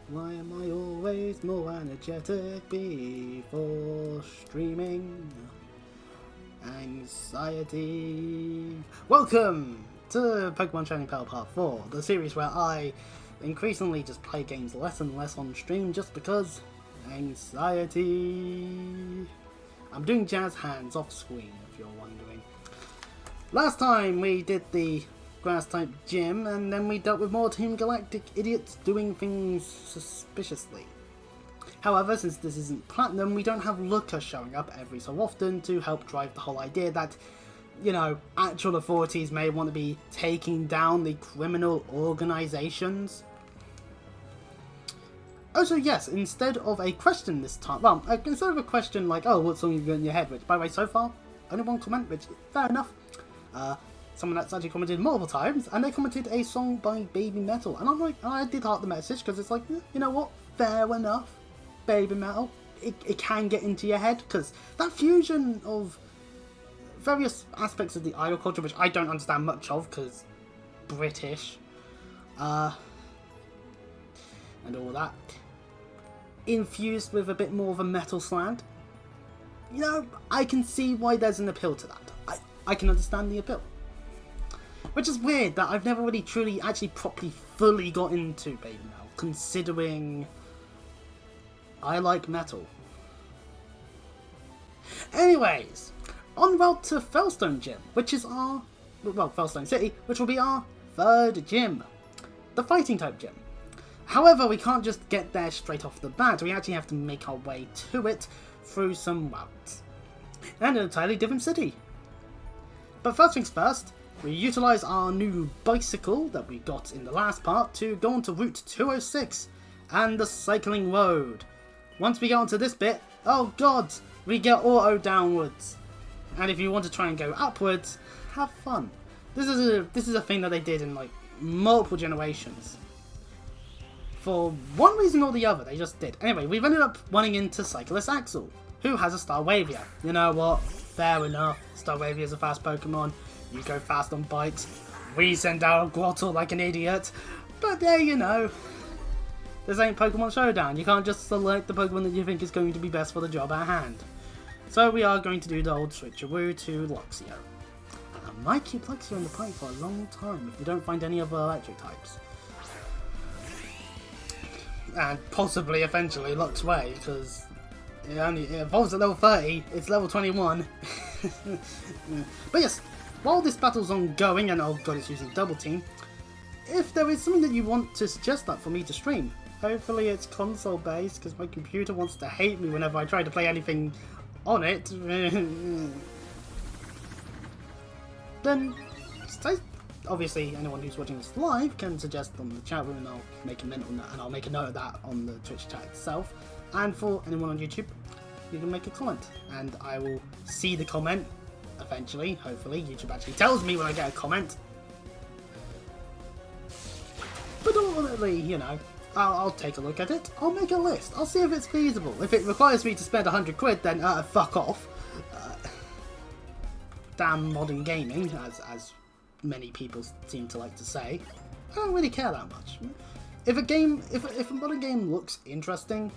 Why am I always more energetic before streaming? Anxiety. Welcome to Pokemon Shining Pearl Part 4, the series where I increasingly just play games less and less on stream just because anxiety. I'm doing jazz hands off screen if you're wondering. Last time we did the grass type gym and then we dealt with more Team Galactic idiots doing things suspiciously. However, since this isn't Platinum, we don't have Looker showing up every so often to help drive the whole idea that, you know, actual authorities may want to be taking down the criminal organizations. Also, yes, instead of a question this time, well, instead of a question like, oh, what song have you got in your head, which, by the way, so far, only one comment, which, fair enough. Someone that's actually commented multiple times, and they commented a song by Baby Metal, and I'm like, I did heart the message, because it's like, you know what, fair enough, Baby Metal, it can get into your head, because that fusion of various aspects of the idol culture, which I don't understand much of, because British, and all that, infused with a bit more of a metal slant, you know, I can see why there's an appeal to that. I can understand the appeal. Which is weird that I've never really truly actually properly fully got into Baby Metal, considering I like metal. Anyways, en route to Veilstone Gym, which is our, well, Veilstone City, which will be our third gym, the fighting type gym. However, we can't just get there straight off the bat, we actually have to make our way to it through some routes. And an entirely different city. But first things first, we utilise our new bicycle that we got in the last part to go onto Route 206 and the cycling road. Once we get onto this bit, oh god, we get auto downwards. And if you want to try and go upwards, have fun. This is a thing that they did in like multiple generations. For one reason or the other, they just did. Anyway, we've ended up running into Cyclist Axel, who has a Starwavia. You know what? Fair enough. Starwavia is a fast Pokemon. You go fast on bikes. We send out a Grottle like an idiot. But there, you know. This ain't Pokemon Showdown. You can't just select the Pokemon that you think is going to be best for the job at hand. So we are going to do the old switcheroo to Luxio. And I might keep Luxio in the pipe for a long time if we don't find any other electric types. And possibly eventually Luxray, because it evolves at level 30, it's level 21. But yes, while this battle's ongoing, and oh god, it's using double team, if there is something that you want to suggest that for me to stream, hopefully it's console based, because my computer wants to hate me whenever I try to play anything on it, then obviously anyone who's watching this live can suggest on the chat room, and I'll make a note on that, and I'll make a note of that on the Twitch chat itself. And for anyone on YouTube, you can make a comment, and I will see the comment eventually. Hopefully, YouTube actually tells me when I get a comment. But ultimately, you know, I'll take a look at it. I'll make a list. I'll see if it's feasible. If it requires me to spend 100 quid, then fuck off. Damn modern gaming, as many people seem to like to say. I don't really care that much. If a modern game looks interesting,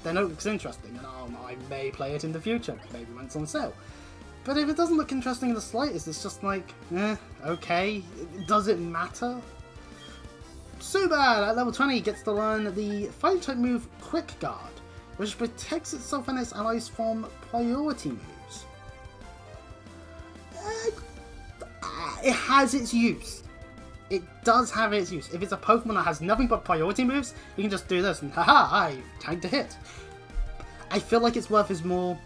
then it looks interesting, and I may play it in the future, maybe when it's on sale. But if it doesn't look interesting in the slightest, it's just like, okay, does it matter? Subat at level 20 gets to learn the Fire type move Quick Guard, which protects itself and its allies from priority moves. It has its use. It does have its use. If it's a Pokemon that has nothing but priority moves, you can just do this and haha, I've tagged a hit. I feel like its worth is more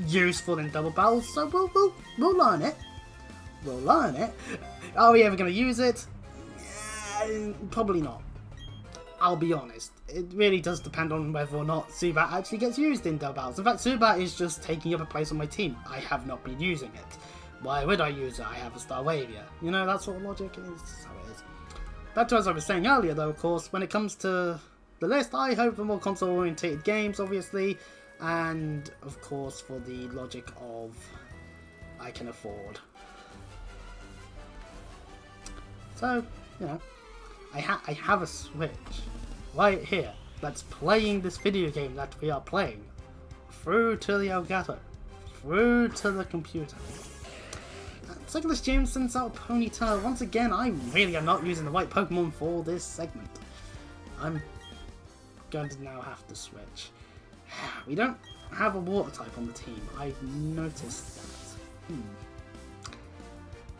useful than double battles, so we'll learn it. We'll learn it. Are we ever going to use it? Probably not. I'll be honest. It really does depend on whether or not Subat actually gets used in double battles. In fact, Subat is just taking up a place on my team. I have not been using it. Why would I use it? I have a Starwavia. You know, that sort of logic is how it is. Back to as I was saying earlier though, of course, when it comes to the list, I hope for more console-orientated games, obviously, and of course for the logic of I can afford. So, you know, I have a Switch right here that's playing this video game that we are playing through to the Elgato, through to the computer. Cyclist Jim sends out Ponyta. Once again, I really am not using the right Pokemon for this segment. I'm going to now have to switch. We don't have a water type on the team. I've noticed that.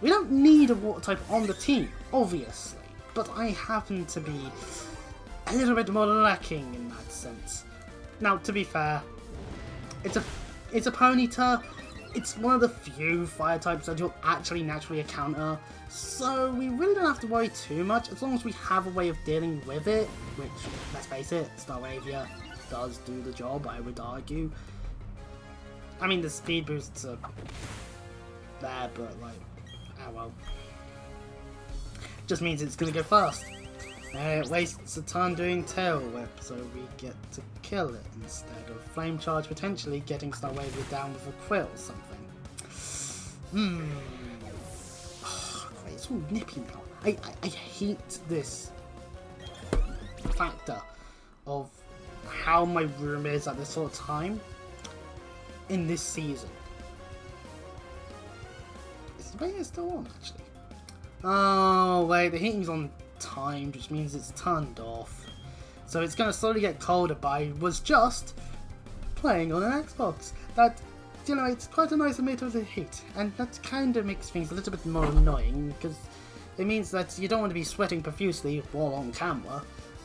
We don't need a water type on the team, obviously, but I happen to be a little bit more lacking in that sense. Now, to be fair, it's a Ponyta. It's one of the few fire types that you'll actually naturally encounter, so we really don't have to worry too much as long as we have a way of dealing with it, which, let's face it, Staravia does do the job, I would argue. I mean, the speed boosts are there, but like, oh well. Just means it's gonna go fast. It wastes a ton doing Tail Whip, so we get to kill it instead of Flame Charge, potentially getting Staravia down with a Quill or something. Oh, great, it's all nippy now. I hate this factor of how my room is at this sort of time in this season. Is the radio still on, actually? Oh, wait, the heating's on timed, which means it's turned off. So it's going to slowly get colder, but I was just playing on an Xbox. That generates quite a nice emitter of the heat, and that kind of makes things a little bit more annoying, because it means that you don't want to be sweating profusely while on camera,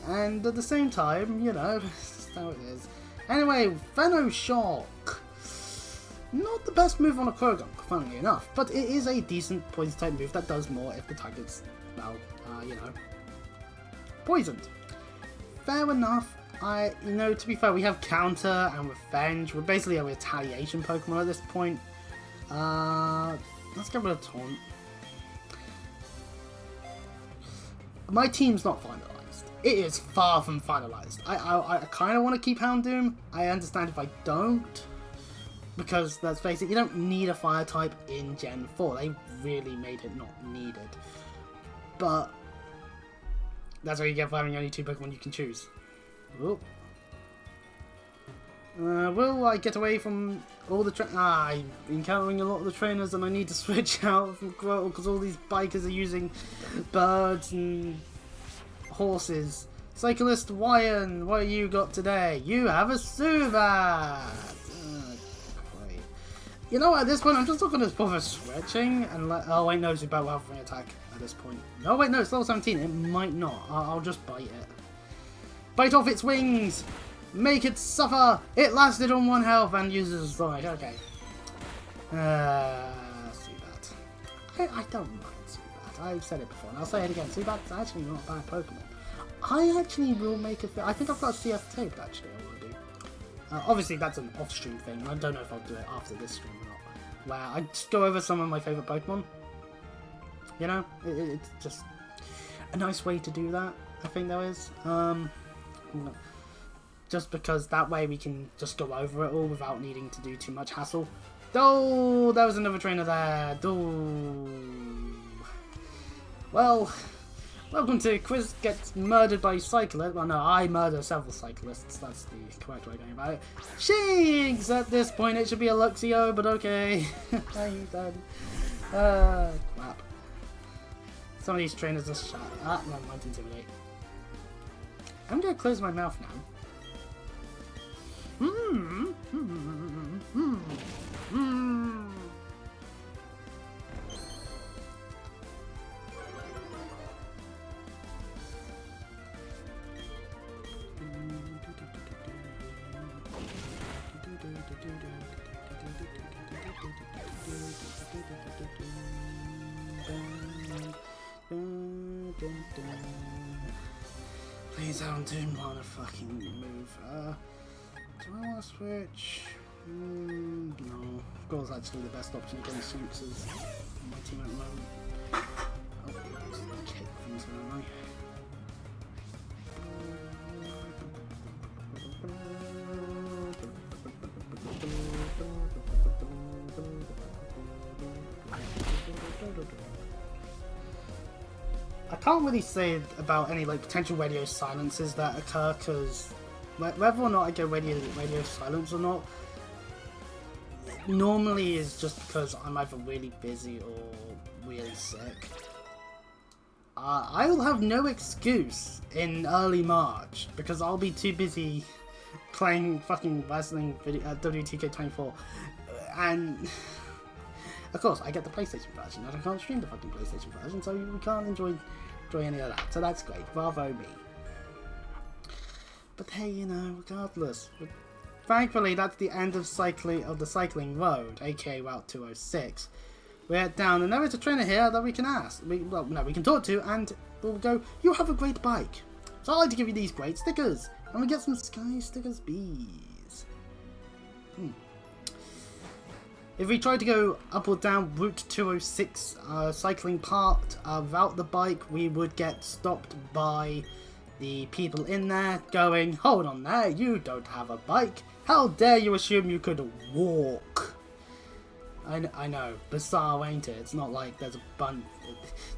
and at the same time, you know, that's how it is. Anyway, Venoshock. Not the best move on a Krogan, funnily enough, but it is a decent poison type move that does more if the target's, well, you know, poisoned. Fair enough. You know, to be fair, we have Counter and Revenge. We're basically a retaliation Pokemon at this point. Let's get rid of Taunt. My team's not finalized. It is far from finalized. I kind of want to keep Houndoom. I understand if I don't. Because, let's face it, you don't need a fire type in Gen 4. They really made it not needed. But that's what you get for having only 2 Pokemon you can choose. Ooh. Will I get away from all the I'm encountering a lot of the trainers and I need to switch out from Grottle because all these bikers are using birds and horses. Cyclist Wyan, what you got today? You have a Subat! You know what, at this point, I'm just not going to bother switching and let... Oh, wait, no, Zubat will have an attack at this point. No, wait, no, it's level 17. It might not. I'll just bite it. Bite off its wings! Make it suffer! It lasted on 1 health and uses Zoid. Okay. Zubat. I don't mind Zubat. I've said it before, and I'll say it again. Zubat's actually not a bad Pokemon. I actually will make a... I think I've got a CF taped, actually, already. Obviously, that's an off-stream thing, and I don't know if I'll do it after this stream or not. Where I just go over some of my favourite Pokemon. You know? It's just a nice way to do that, I think there is. Just because that way we can just go over it all without needing to do too much hassle. Oh, there was another trainer there. Oh. Well... Welcome to Quiz Gets Murdered by Cyclist. Well, no, I murder several cyclists. That's the correct way of going about it. Shinx! At this point, it should be a Luxio, but okay. How you done? Crap. Some of these trainers are shut. No, mine's Intimidate. I'm going to close my mouth now. Please, I don't want to fucking move. Do I want to switch? No. Of course, actually, the best option against Shinx is my team at the moment. Oh, just kick things, don't I? can't really say about any like potential radio silences that occur, because whether or not I get radio silence or not, normally is just because I'm either really busy or really sick. I will have no excuse in early March because I'll be too busy playing fucking wrestling video at WTK24, and of course I get the PlayStation version and I can't stream the fucking PlayStation version, so we can't enjoy any of that. So that's great, bravo me. But hey, you know, regardless, thankfully that's the end of the cycling road, aka Route 206. We're down, and there is a trainer here that we can ask. We can talk to, and we'll go, you have a great bike. So I'd like to give you these great stickers. And we get some Sky Stickers bees. If we try to go up or down Route 206 cycling part without the bike, we would get stopped by the people in there going, hold on there, you don't have a bike. How dare you assume you could walk? I know, bizarre, ain't it? It's not like there's a bunch.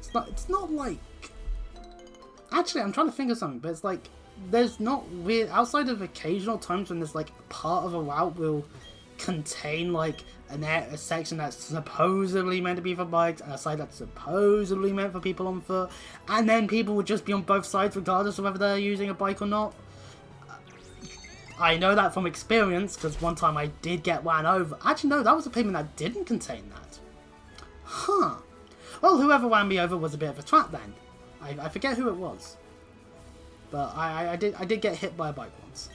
It's not like. Actually, I'm trying to think of something, but it's like there's not weird outside of occasional times when there's like part of a route will contain like a section that's supposedly meant to be for bikes and a side that's supposedly meant for people on foot, and then people would just be on both sides regardless of whether they're using a bike or not. I know that from experience, because one time I did get ran over. Actually, no, that was a pavement that didn't contain that. Huh. Well, whoever ran me over was a bit of a twat then. I forget who it was. But I did get hit by a bike once.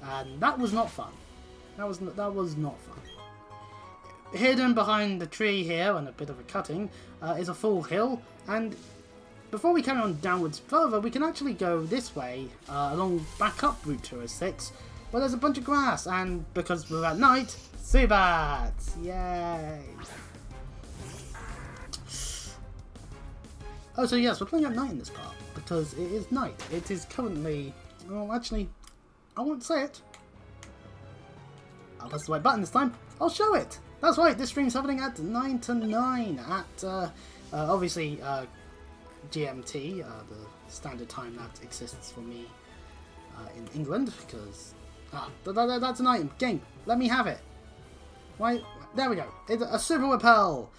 And that was not fun. That was not fun. Hidden behind the tree here, and a bit of a cutting, is a full hill. And before we carry on downwards further, we can actually go this way, along back up Route 206, where there's a bunch of grass, and because we're at night, Zubats! Yay! Oh, so yes, we're playing at night in this part, because it is night. It is currently, well, actually, I won't say it. I'll press the right button this time. I'll show it! That's right, this stream's happening at 9 to 9, at, obviously, GMT, the standard time that exists for me in England, because that's an item. Game, let me have it. Why? There we go. It's a super repel.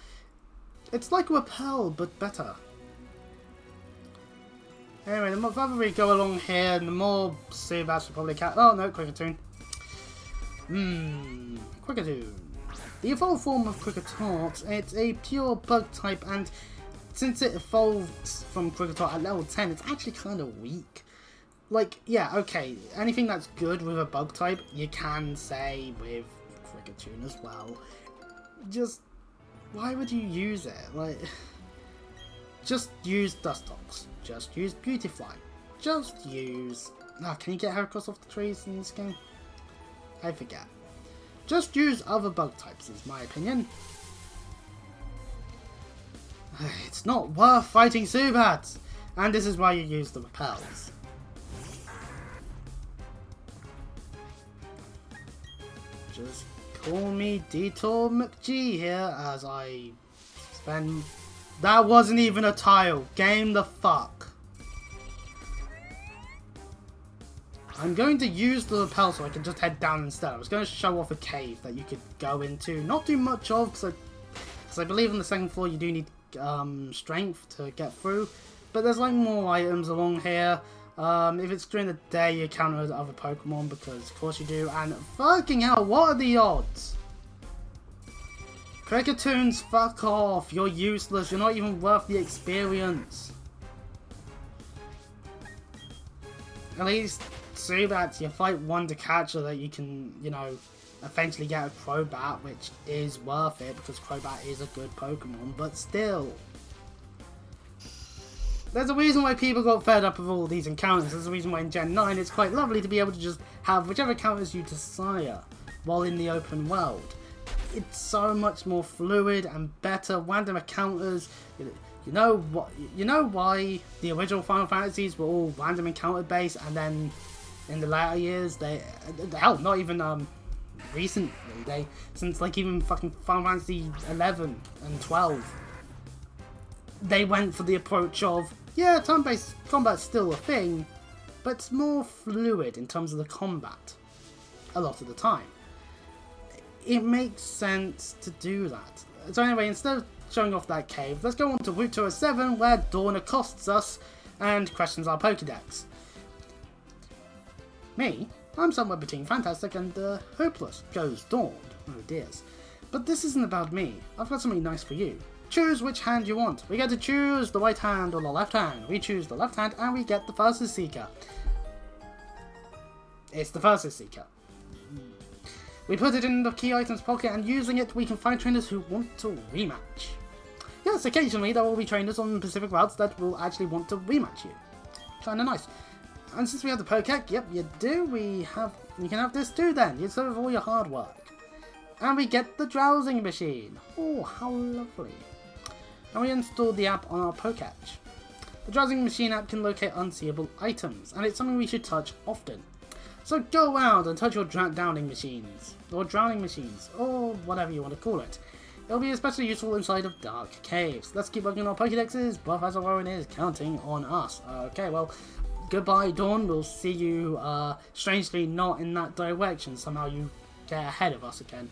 It's like a repel, but better. Anyway, the more further we go along here, the more Zubats will probably catch. Oh no, Cricketune. Cricketune. The evolved form of Cricketot, it's a pure bug type, and since it evolves from Cricketot at level 10, it's actually kind of weak. Like, yeah, okay, anything that's good with a bug type, you can say with Cricketune as well. Just, why would you use it? Like, just use Dustox. Just use Beautifly. Just use... Ah, can you get Heracross off the trees in this game? I forget. Just use other bug types, is my opinion. It's not worth fighting Zubats! And this is why you use the repels. Just call me Detour McG here as I spend... That wasn't even a tile! Game the fuck! I'm going to use the repel so I can just head down instead. I was going to show off a cave that you could go into. Not do much of, because I believe on the second floor you do need strength to get through. But there's like more items along here. If it's during the day you encounter other Pokemon, because of course you do. And fucking hell, what are the odds? Cricketoons, fuck off. You're useless. You're not even worth the experience. At least Zubats, you fight one to catch so that you can, you know, eventually get a Crobat, which is worth it because Crobat is a good Pokemon, but still. There's a reason why people got fed up with all these encounters. There's a reason why in Gen 9 it's quite lovely to be able to just have whichever encounters you desire while in the open world. It's so much more fluid and better. Random encounters. You know what? You know why the original Final Fantasies were all random encounter based, and then in the latter years, hell, not even recently, since like even fucking Final Fantasy 11 and 12, they went for the approach of Yeah, turn-based combat's still a thing, but it's more fluid in terms of the combat a lot of the time. It makes sense to do that. So anyway, instead of showing off that cave, let's go on to Route 207, where Dawn accosts us and questions our Pokédex. Me? I'm somewhere between fantastic and hopeless, goes Dawn. Oh dears. But this isn't about me. I've got something nice for you. Choose which hand you want. We get to choose the right hand or the left hand. We choose the left hand and we get the Versus Seeker. It's the Versus Seeker. We put it in the key items pocket, and using it we can find trainers who want to rematch. Yes, occasionally there will be trainers on specific routes that will actually want to rematch you. Kinda nice. And since we have the Pokédex, yep, you do, you can have this too then. You deserve all your hard work. And we get the Drowsing Machine. Oh, how lovely. And we installed the app on our Pokédex. The Drowsing Machine app can locate unseeable items, and it's something we should touch often. So go around and touch your drowning machines, or whatever you want to call it. It'll be especially useful inside of dark caves. Let's keep working on our Pokédexes. Professor Warren is counting on us. Okay, well, goodbye Dawn. We'll see you, strangely not in that direction. Somehow you get ahead of us again.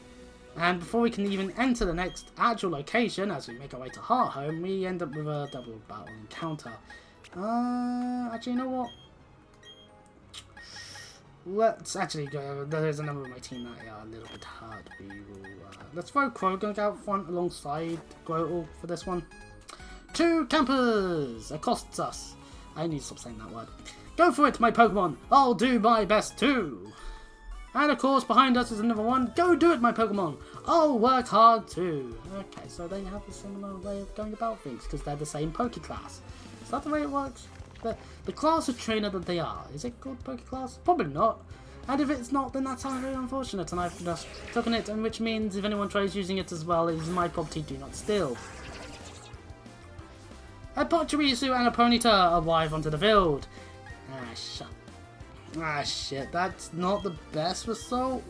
And before we can even enter the next actual location, as we make our way to Hearthome, we end up with a double battle encounter. Actually, you know what? Let's actually go. There's a number of my team that are a little bit hurt. We will. Let's throw Krogan out front alongside Grotle for this one. 2 campers accosts us. I need to stop saying that word. Go for it, my Pokemon. I'll do my best too. And of course, behind us is another one. Go do it, my Pokemon. I'll work hard too. Okay, so they have a similar way of going about things because they're the same Poké class. Is that the way it works? The class of trainer that they are. Is it called Poké class? Probably not. And if it's not, then that's very unfortunate, and I've just taken it, and which means if anyone tries using it as well, it is my property, do not steal. A Pachirisu and a Ponyta arrive onto the field. Ah shit, that's not the best result.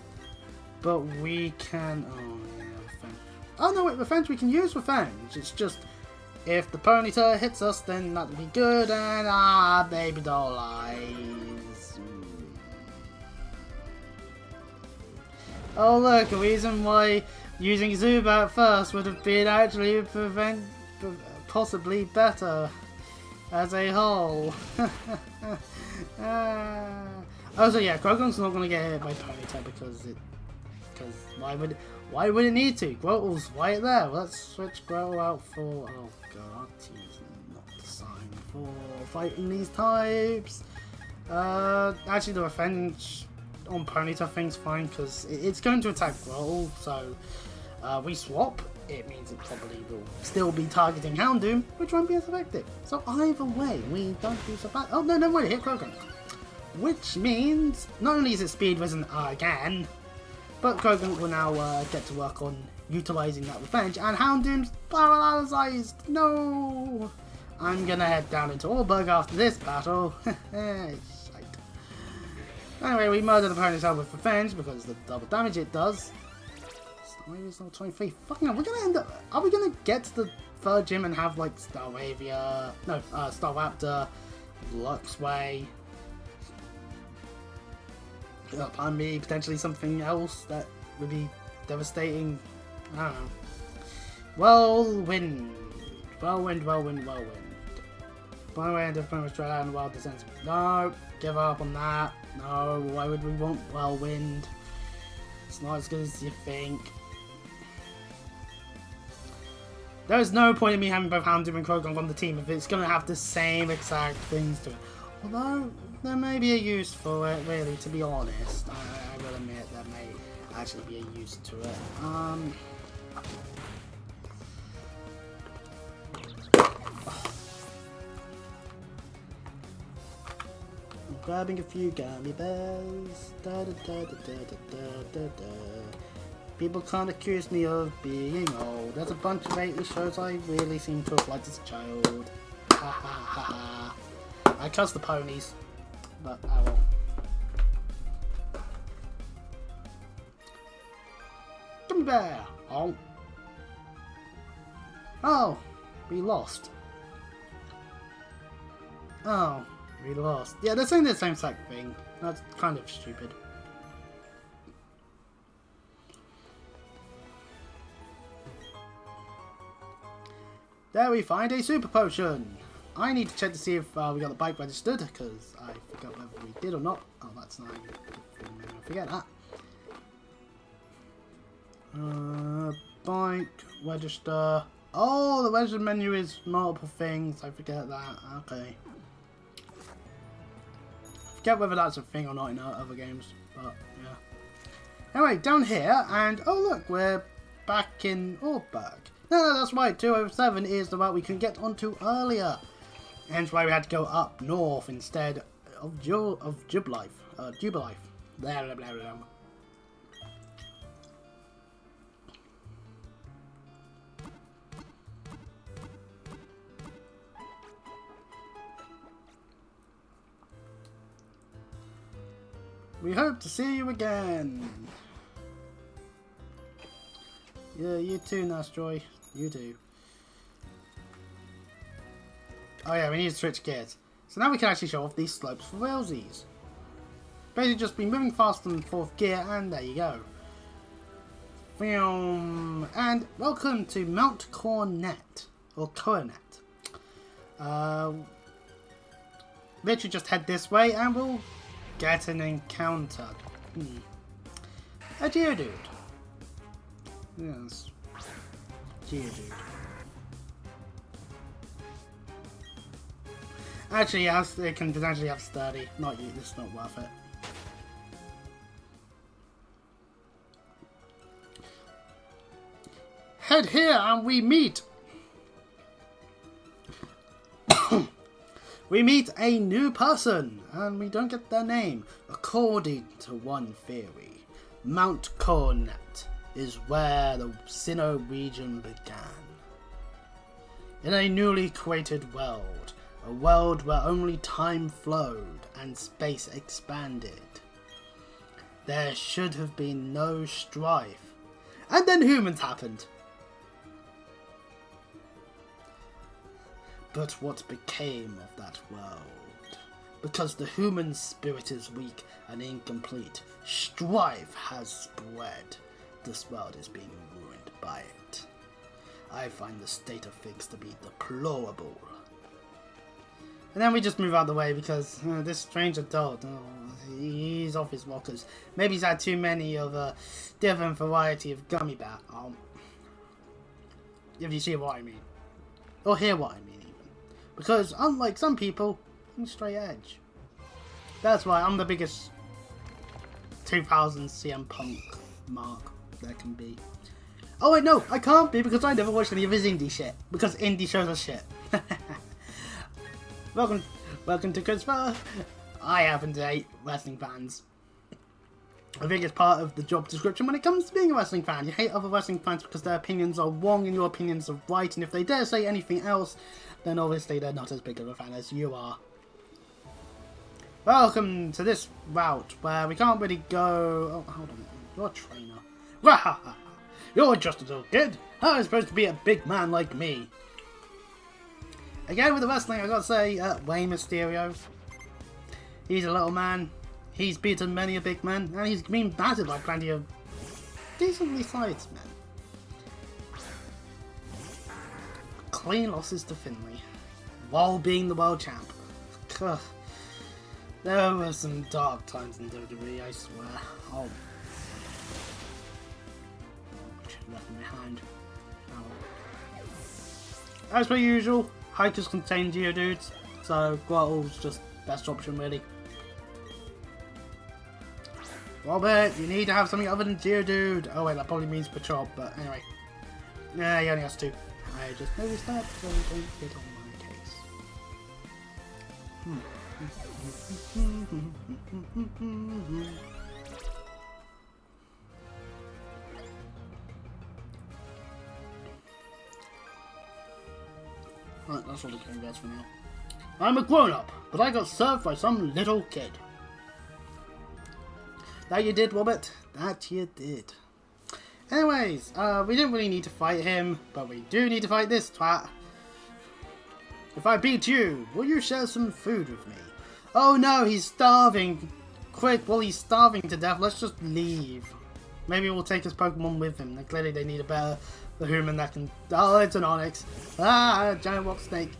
But we can... Oh yeah, Revenge. Oh no, wait, Revenge, we can use Revenge. It's just... If the Ponyta hits us, then that would be good, and baby doll eyes. Oh look, a reason why using Zubat first would have been actually possibly better as a whole. Oh, so yeah, Krogon's not gonna get hit by Ponyta because why would it need to? Grotle's right there. Let's switch Grotle out for... Oh god, our team's not designed for fighting these types. Actually the Revenge on Ponyta thing's fine because it's going to attack Grotle, so we swap. It means it probably will still be targeting Houndoom, which won't be as effective. So either way, we don't do so bad. Oh no, wait, hit Krogon. Which means not only is it speed risen again, but Krogan will now get to work on utilising that Revenge, and Houndoom's paralysed! No! I'm gonna head down into Orberg after this battle. Shite. Anyway, we murder the opponent's health with Revenge because of the double damage it does. Maybe it's not 23. Fucking hell, we're gonna end up... Are we gonna get to the third gym and have like Staraptor, Luxray, and me potentially something else that would be devastating? I don't know. Whirlwind. By the way, I pretty much tried out in the Wild Descent. No, give up on that. No, why would we want Whirlwind? It's not as good as you think. There is no point in me having both Houndoom and Krogon on the team if it's going to have the same exact things to it. Although, there may be a use for it, really, to be honest. I will admit there may actually be a use to it. I'm grabbing a few gummy bears. People can't accuse me of being old. There's a bunch of 80 shows I really seem to have liked as a child. Ha ha ha ha. I cuss the ponies, but I will. Gummy bear! Oh. Oh, we lost. Oh, we lost. Yeah, they're saying the same exact thing. That's kind of stupid. There we find a super potion. I need to check to see if we got the bike registered, because I forgot whether we did or not. Oh, that's not. I forget that. Bike register. Oh, the register menu is multiple things. I forget that. Okay. I forget whether that's a thing or not in other games, but yeah. Anyway, down here, and oh look, we're back in Orberg. No, that's right. 207 is the route we couldn't get onto earlier. Hence why we had to go up north instead of Jubilife. Jubilife. Blah, blah, blah, blah. We hope to see you again. Yeah, you too, Nastroy. You do. Oh yeah, we need to switch gears. So now we can actually show off these slopes for railsies. Basically just be moving faster than 4th gear, and there you go. And welcome to Mount Coronet. Or Coronet. Literally just head this way and we'll get an encounter. A Geodude. Yes. Geodude. Actually, it can potentially have sturdy. Not you, this is not worth it. Head here and we meet. We meet a new person, and we don't get their name. According to one theory, Mount Coronet is where the Sinnoh region began. In a newly created world, a world where only time flowed and space expanded, there should have been no strife. And then humans happened. But what became of that world? Because the human spirit is weak and incomplete, strife has spread. This world is being ruined by it. I find the state of things to be deplorable. And then we just move out of the way because this strange adult, he's off his rockers. Maybe he's had too many of a different variety of gummy bear. If you see what I mean. Or hear what I mean. Because, unlike some people, I'm straight edge. That's why I'm the biggest 2000 CM Punk mark there can be. Oh wait, no, I can't be because I never watched any of his indie shit. Because indie shows are shit. Welcome to Christopher. I happen to hate wrestling fans. I think it's part of the job description when it comes to being a wrestling fan. You hate other wrestling fans because their opinions are wrong and your opinions are right, and if they dare say anything else, then obviously they're not as big of a fan as you are. Welcome to this route where we can't really go... Oh, hold on. You're a trainer. You're just a little kid. How is supposed to be a big man like me? Again with the wrestling, I gotta say, Rey Mysterio. He's a little man. He's beaten many a big man, and he's been battered by plenty of decently sized men. Clean losses to Finley, while being the world champ. Ugh. There were some dark times in WWE, I swear. Oh. Should have left him behind. Oh. As per usual, hikers contain Geodudes, so Grottle's just best option really. Robert, you need to have something other than Geodude. Oh wait, that probably means Pachop, but anyway. Yeah, he only has 2. I just noticed that, so don't get on my case. Right, that's all the game gets for now. I'm a grown-up, but I got served by some little kid. That you did, Robert. That you did. Anyways, we didn't really need to fight him, but we do need to fight this twat. If I beat you, will you share some food with me? Oh no, he's starving. Quick, well, he's starving to death. Let's just leave. Maybe we'll take his Pokemon with him. Like, clearly they need a better human that can... Oh, it's an Onix. Ah, a giant rock snake.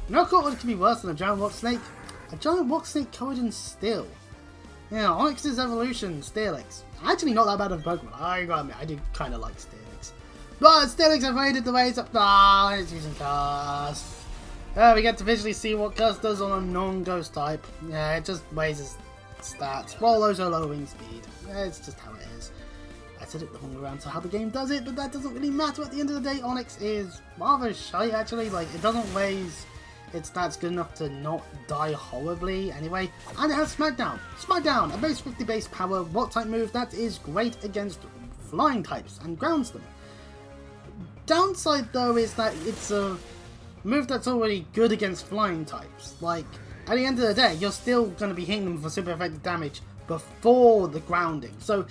You know what could be worse than a giant rock snake? A giant rock snake covered in steel. Yeah, Onix's evolution, Steelix. Actually not that bad of a Pokemon. I gotta admit, I do kind of like Steelix. But Steelix evaded the waves up. Ah, it's using Curse. We get to visually see what Curse does on a non-ghost type. Yeah, it just raises stats. While those are low wing speed. Yeah, it's just how it is. I said it the wrong way around to how the game does it, but that doesn't really matter. At the end of the day, Onix is rather shy actually. Like, it doesn't raise its stats good enough to not die horribly anyway. And it has Smackdown. Smackdown, a base 50 base power rock type move that is great against flying types and grounds them. Downside though is that it's a move that's already good against flying types. Like, at the end of the day, you're still going to be hitting them for super effective damage before the grounding. So,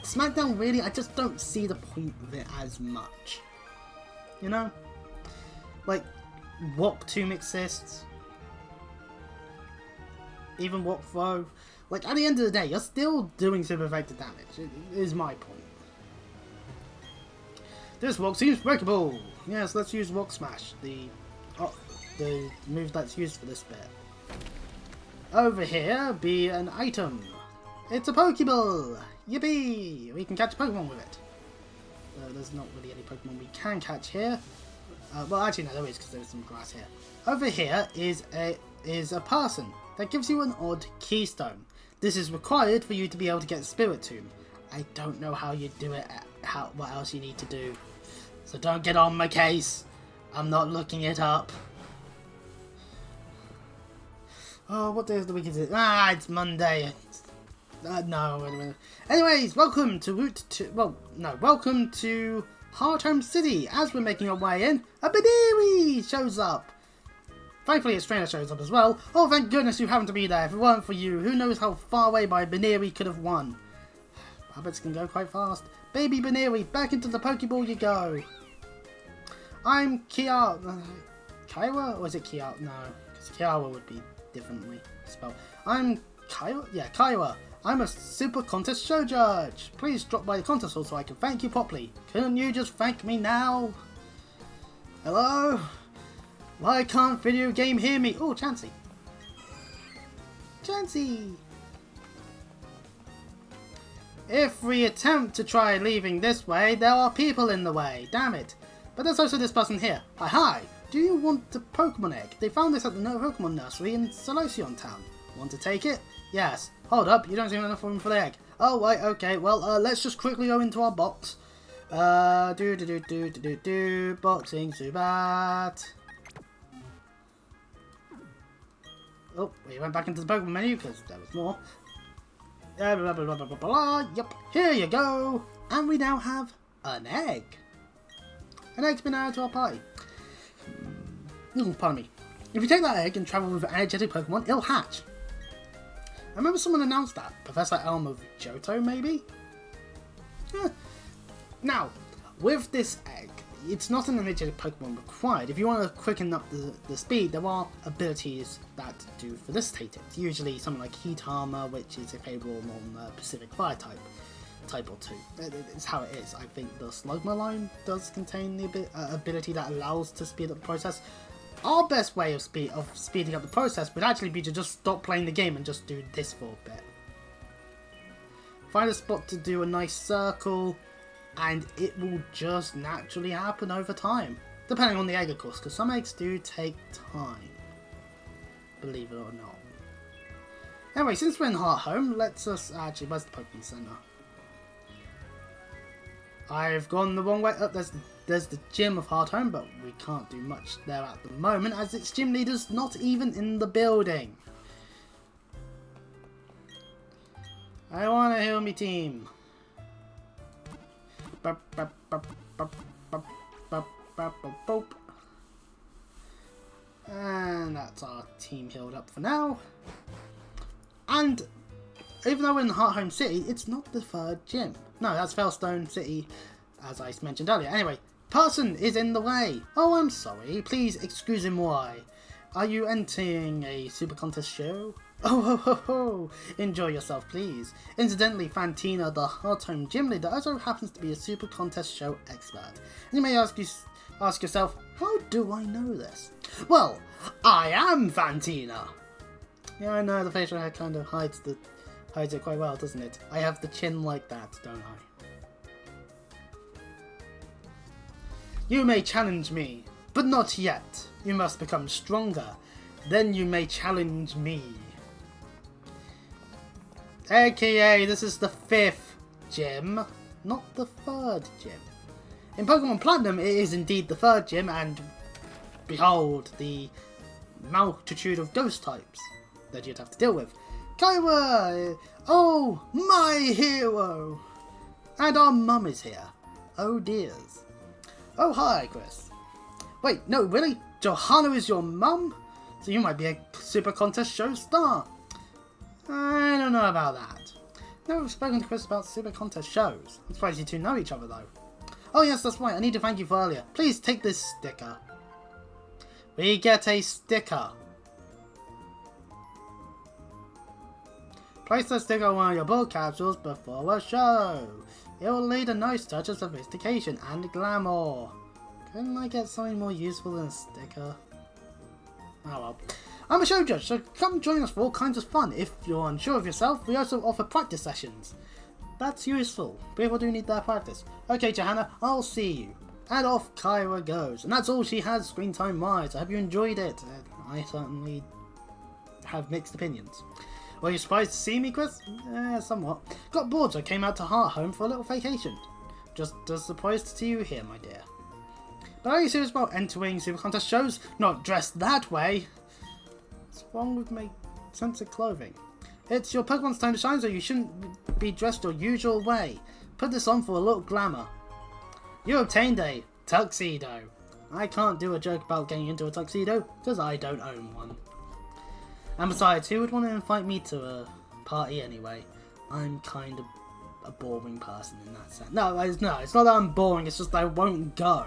Smackdown really, I just don't see the point of it as much. You know? Like, Walk Tomb exists. Even Walk Throw. Like, at the end of the day, you're still doing super effective damage. It is my point. This Walk seems breakable. Yes, let's use Rock Smash. The move that's used for this bit. Over here be an item. It's a Pokeball! Yippee! We can catch a Pokemon with it. There's not really any Pokemon we can catch here. Well, actually no, there is, because there's some grass here. Over here is a person that gives you an odd keystone. This is required for you to be able to get Spirit Tomb. I don't know how you do it. What else you need to do. So don't get on my case. I'm not looking it up. Oh, what day of the week is it? Ah, it's Monday. No, wait a minute. Anyways, welcome to welcome to Hearthome City. As we're making our way in, a Baneri shows up. Thankfully, a trainer shows up as well. Oh, thank goodness you happened to be there. If it weren't for you, who knows how far away my Baneri could have won. Rabbits can go quite fast. Baby Baneri, back into the Pokeball you go. I'm Kaiwa, or is it Kia? No, because Kiawa would be differently spelled. I'm Kaiwa? Yeah, Kaiwa. I'm a super contest show judge. Please drop by the contest hall so I can thank you properly. Couldn't you just thank me now? Hello? Why can't video game hear me? Oh, Chansey. Chansey! If we attempt to try leaving this way, there are people in the way. Damn it. But there's also this person here. Hi, hi. Do you want the Pokemon egg? They found this at the Pokemon nursery in Solution Town. Want to take it? Yes. Hold up, you don't seem enough room for the egg. Oh, right, okay. Well, let's just quickly go into our box. Boxing Zubat. Oh, we went back into the Pokemon menu because there was more. Blah, blah, blah, blah, blah, blah. Yep, here you go. And we now have an egg. An egg's been added to our party. Pardon me. If you take that egg and travel with an energetic Pokemon, it'll hatch. I remember someone announced that. Professor Elm of Johto, maybe? Now, with this egg, it's not an energetic Pokemon required. If you want to quicken up the speed, there are abilities that do facilitate it. Usually something like Heat Armor, which is a favourable non-Pacific Fire type or two. It's how it is. I think the Slugma line does contain the ability that allows to speed up the process. Our best way of speeding up the process would actually be to just stop playing the game and just do this for a bit. Find a spot to do a nice circle, and it will just naturally happen over time. Depending on the egg, of course, because some eggs do take time. Believe it or not. Anyway, since we're in Hearthome, let's just... Actually, where's the Pokemon Center? I've gone the wrong way. Oh, there's the gym of Hearthome, but we can't do much there at the moment, as its gym leader's not even in the building. I want to heal me team. And that's our team healed up for now. And even though we're in Hearthome City, it's not the third gym. No, that's Veilstone City, as I mentioned earlier. Anyway, person is in the way. Oh, I'm sorry. Please excuse him. Why? Are you entering a super contest show? Oh, ho, ho, ho. Enjoy yourself, please. Incidentally, Fantina, the Hard Home Gym Leader, also happens to be a super contest show expert. And you may ask yourself, how do I know this? Well, I am Fantina. Yeah, I know, the facial hair kind of hides it quite well, doesn't it? I have the chin like that, don't I? You may challenge me, but not yet. You must become stronger. Then you may challenge me. AKA, this is the 5th gym, not the 3rd gym. In Pokemon Platinum, it is indeed the 3rd gym, and behold, the multitude of ghost types that you'd have to deal with. Kaiwa! Oh, my hero! And our mum is here. Oh dears. Oh, hi, Chris. Wait, no, really? Johanna is your mum? So you might be a super contest show star. I don't know about that. Never spoken to Chris about super contest shows. I'm surprised you two know each other though. Oh yes, that's right. I need to thank you for earlier. Please take this sticker. We get a sticker. Place the sticker on one of your book capsules before a show. It will lead a nice touch of sophistication and glamour. Couldn't I get something more useful than a sticker? Oh well. I'm a show judge, so come join us for all kinds of fun. If you're unsure of yourself, we also offer practice sessions. That's useful. People do need their practice. Okay, Johanna, I'll see you. And off Kyra goes. And that's all she has screen time wise. I hope you enjoyed it. I certainly have mixed opinions. Were you surprised to see me, Chris? Somewhat. Got bored, so I came out to Heart Home for a little vacation. Just as surprised to see you here, my dear. But are you serious about entering super contest shows? Not dressed that way. What's wrong with my sense of clothing? It's your Pokemon's time to shine, so you shouldn't be dressed your usual way. Put this on for a little glamour. You obtained a tuxedo. I can't do a joke about getting into a tuxedo, because I don't own one. And besides, who would want to invite me to a party anyway? I'm kind of a boring person in that sense. No, it's not that I'm boring, it's just I won't go.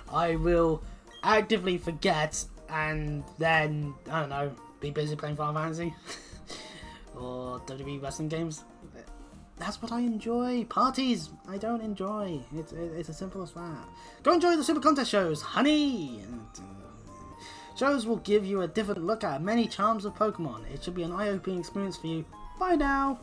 I will actively forget and then, I don't know, be busy playing Final Fantasy or WWE wrestling games. That's what I enjoy. Parties, I don't enjoy. It's as simple as that. Go enjoy the Super Contest shows, honey! Shows will give you a different look at many charms of Pokemon. It should be an eye-opening experience for you. Bye now!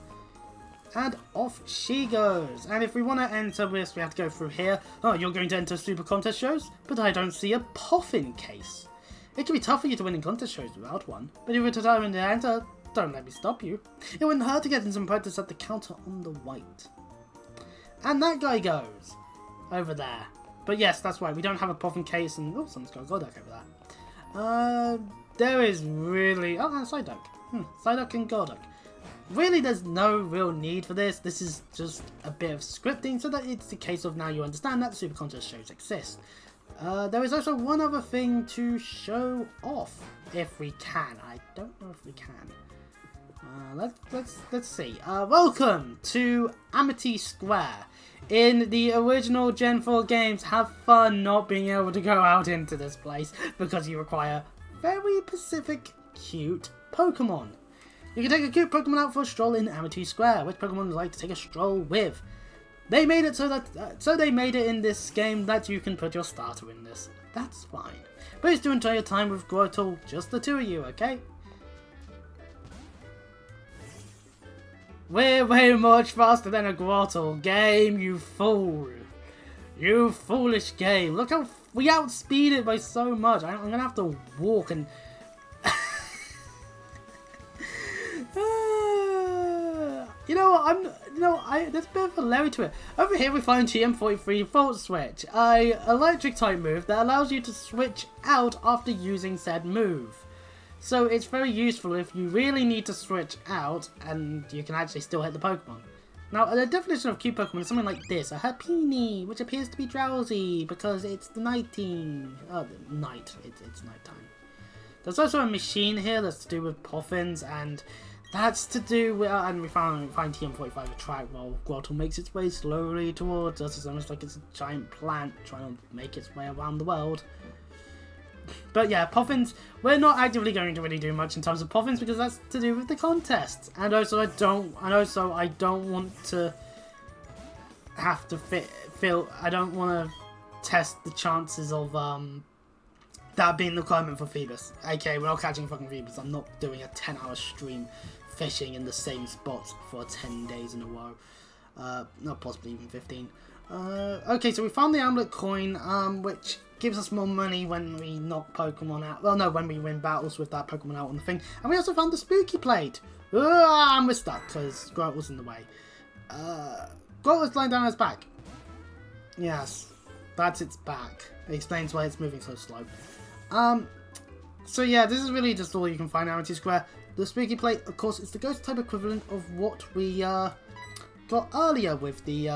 And off she goes. And if we want to enter this, we have to go through here. Oh, you're going to enter Super Contest shows? But I don't see a Poffin case. It can be tough for you to win in contest shows without one. But if you're determined to enter, don't let me stop you. It wouldn't hurt to get in some practice at the counter on the right. And that guy goes over there. But yes, that's right. We don't have a Poffin case, and oh, someone's got a Golduck over there. There is really... oh, and Psyduck. Psyduck and Golduck. Really, there's no real need for this. This is just a bit of scripting, so that it's the case of now you understand that Super Contest shows exist. There is also one other thing to show off, if we can. I don't know if we can. Let's see. Welcome to Amity Square. In the original Gen 4 games, have fun not being able to go out into this place because you require very specific, cute Pokemon. You can take a cute Pokemon out for a stroll in Amity Square. Which Pokemon would you like to take a stroll with? They made it so they made it in this game that you can put your starter in this. That's fine. Please do enjoy your time with Grotle, just the two of you, okay? We're way much faster than a Grotle game, you fool. You foolish game. Look how we outspeed it by so much. I'm gonna have to walk and... You know what, there's a bit of a hilarity to it. Over here we find TM43 Volt Switch, a electric type move that allows you to switch out after using said move. So it's very useful if you really need to switch out and you can actually still hit the Pokemon. Now, the definition of cute Pokemon is something like this: a Happiny, which appears to be drowsy because it's the nighting. Oh, night. It's nighttime. There's also a machine here that's to do with Poffins, and That's to do with, and we find TM45 attract while Grottle makes its way slowly towards us. It's almost like it's a giant plant trying to make its way around the world. But yeah, Poffins, we're not actively going to really do much in terms of Poffins because that's to do with the contests. And also I don't want to have to I don't want to test the chances of that being the requirement for Phoebus. Okay, we're not catching fucking Phoebus. I'm not doing a 10-hour stream fishing in the same spots for 10 days in a row. Not possibly even 15. Okay, so we found the amulet coin, which gives us more money when we knock Pokemon out. Well, no, when we win battles with that Pokemon out on the thing. And we also found the spooky plate. And we're stuck because Groat was in the way. Groat was lying down on its back. Yes, that's its back. It explains why it's moving so slow. So yeah, this is really just all you can find out in Square. The spooky plate, of course, is the ghost type equivalent of what we got earlier with the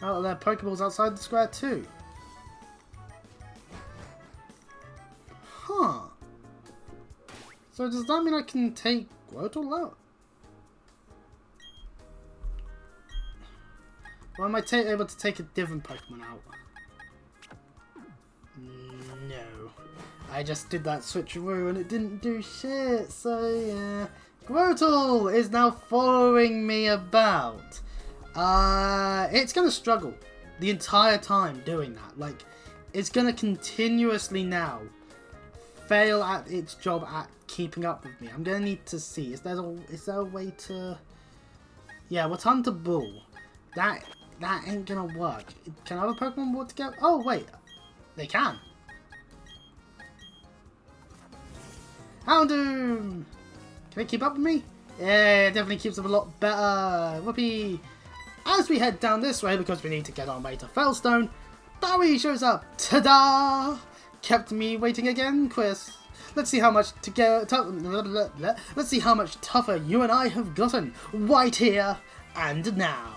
oh, there are Pokeballs outside the square too. Huh. So does that mean I can take Grotle out? Or am I able to take a different Pokemon out? No. I just did that switcheroo and it didn't do shit, so yeah. Grotle is now following me about. It's gonna struggle the entire time doing that. Like, it's gonna continuously now fail at its job at keeping up with me. I'm gonna need to see. Is there a way to? Yeah, we'll turn to Bull. That ain't gonna work. Can other Pokemon work together? Oh wait, they can. Houndoom! Can it keep up with me? Yeah, it definitely keeps up a lot better. Whoopee! As we head down this way, because we need to get our way to Veilstone, Barry shows up. Ta-da! Kept me waiting again, Chris. Let's see how much let's see how much tougher you and I have gotten. Right here and now.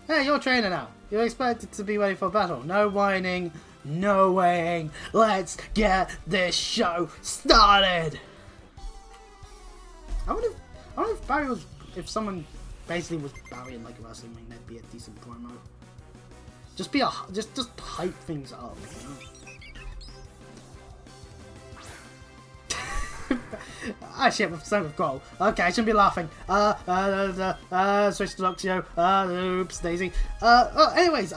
Hey, you're a trainer now. You're expected to be ready for battle. No whining, no weighing. Let's get this show started. I wonder if Barry was, if someone basically was Barry in like a wrestling ring, that'd be a decent promo. Just hype things up, you know? Ah shit, with Stone with Growl. Okay, I shouldn't be laughing. Switch to Luxio. Oops, Daisy. Anyways,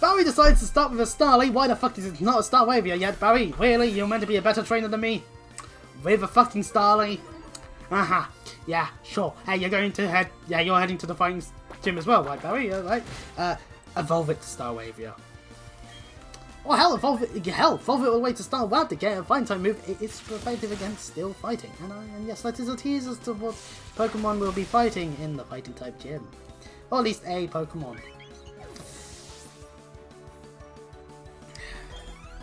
Barry decides to start with a Starly. Why the fuck is it not a Starwavia yet, Barry? Really? You're meant to be a better trainer than me? With a fucking Starly? Aha. Yeah, sure. Hey, you're heading to the fighting gym as well, right, Barry? Right? Evolve it to Starwavia. Oh hell, evolve it all the way to Starwad to get a fighting type move. It is effective against still fighting. And yes, that is a tease as to what Pokemon will be fighting in the fighting type gym. Or at least a Pokemon.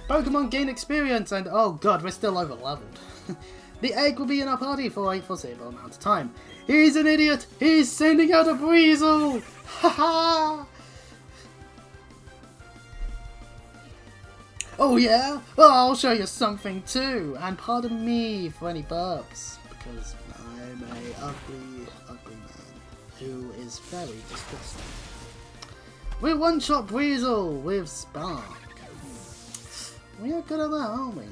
Pokemon gain experience and oh god, we're still over leveled. The egg will be in our party for a foreseeable amount of time. He's an idiot! He's sending out a Breezel! Haha! Oh yeah? Well, I'll show you something too. And pardon me for any burps, because I'm a ugly man who is very disgusting. We're one-shot Breezel with Spark. We are good at that, aren't we?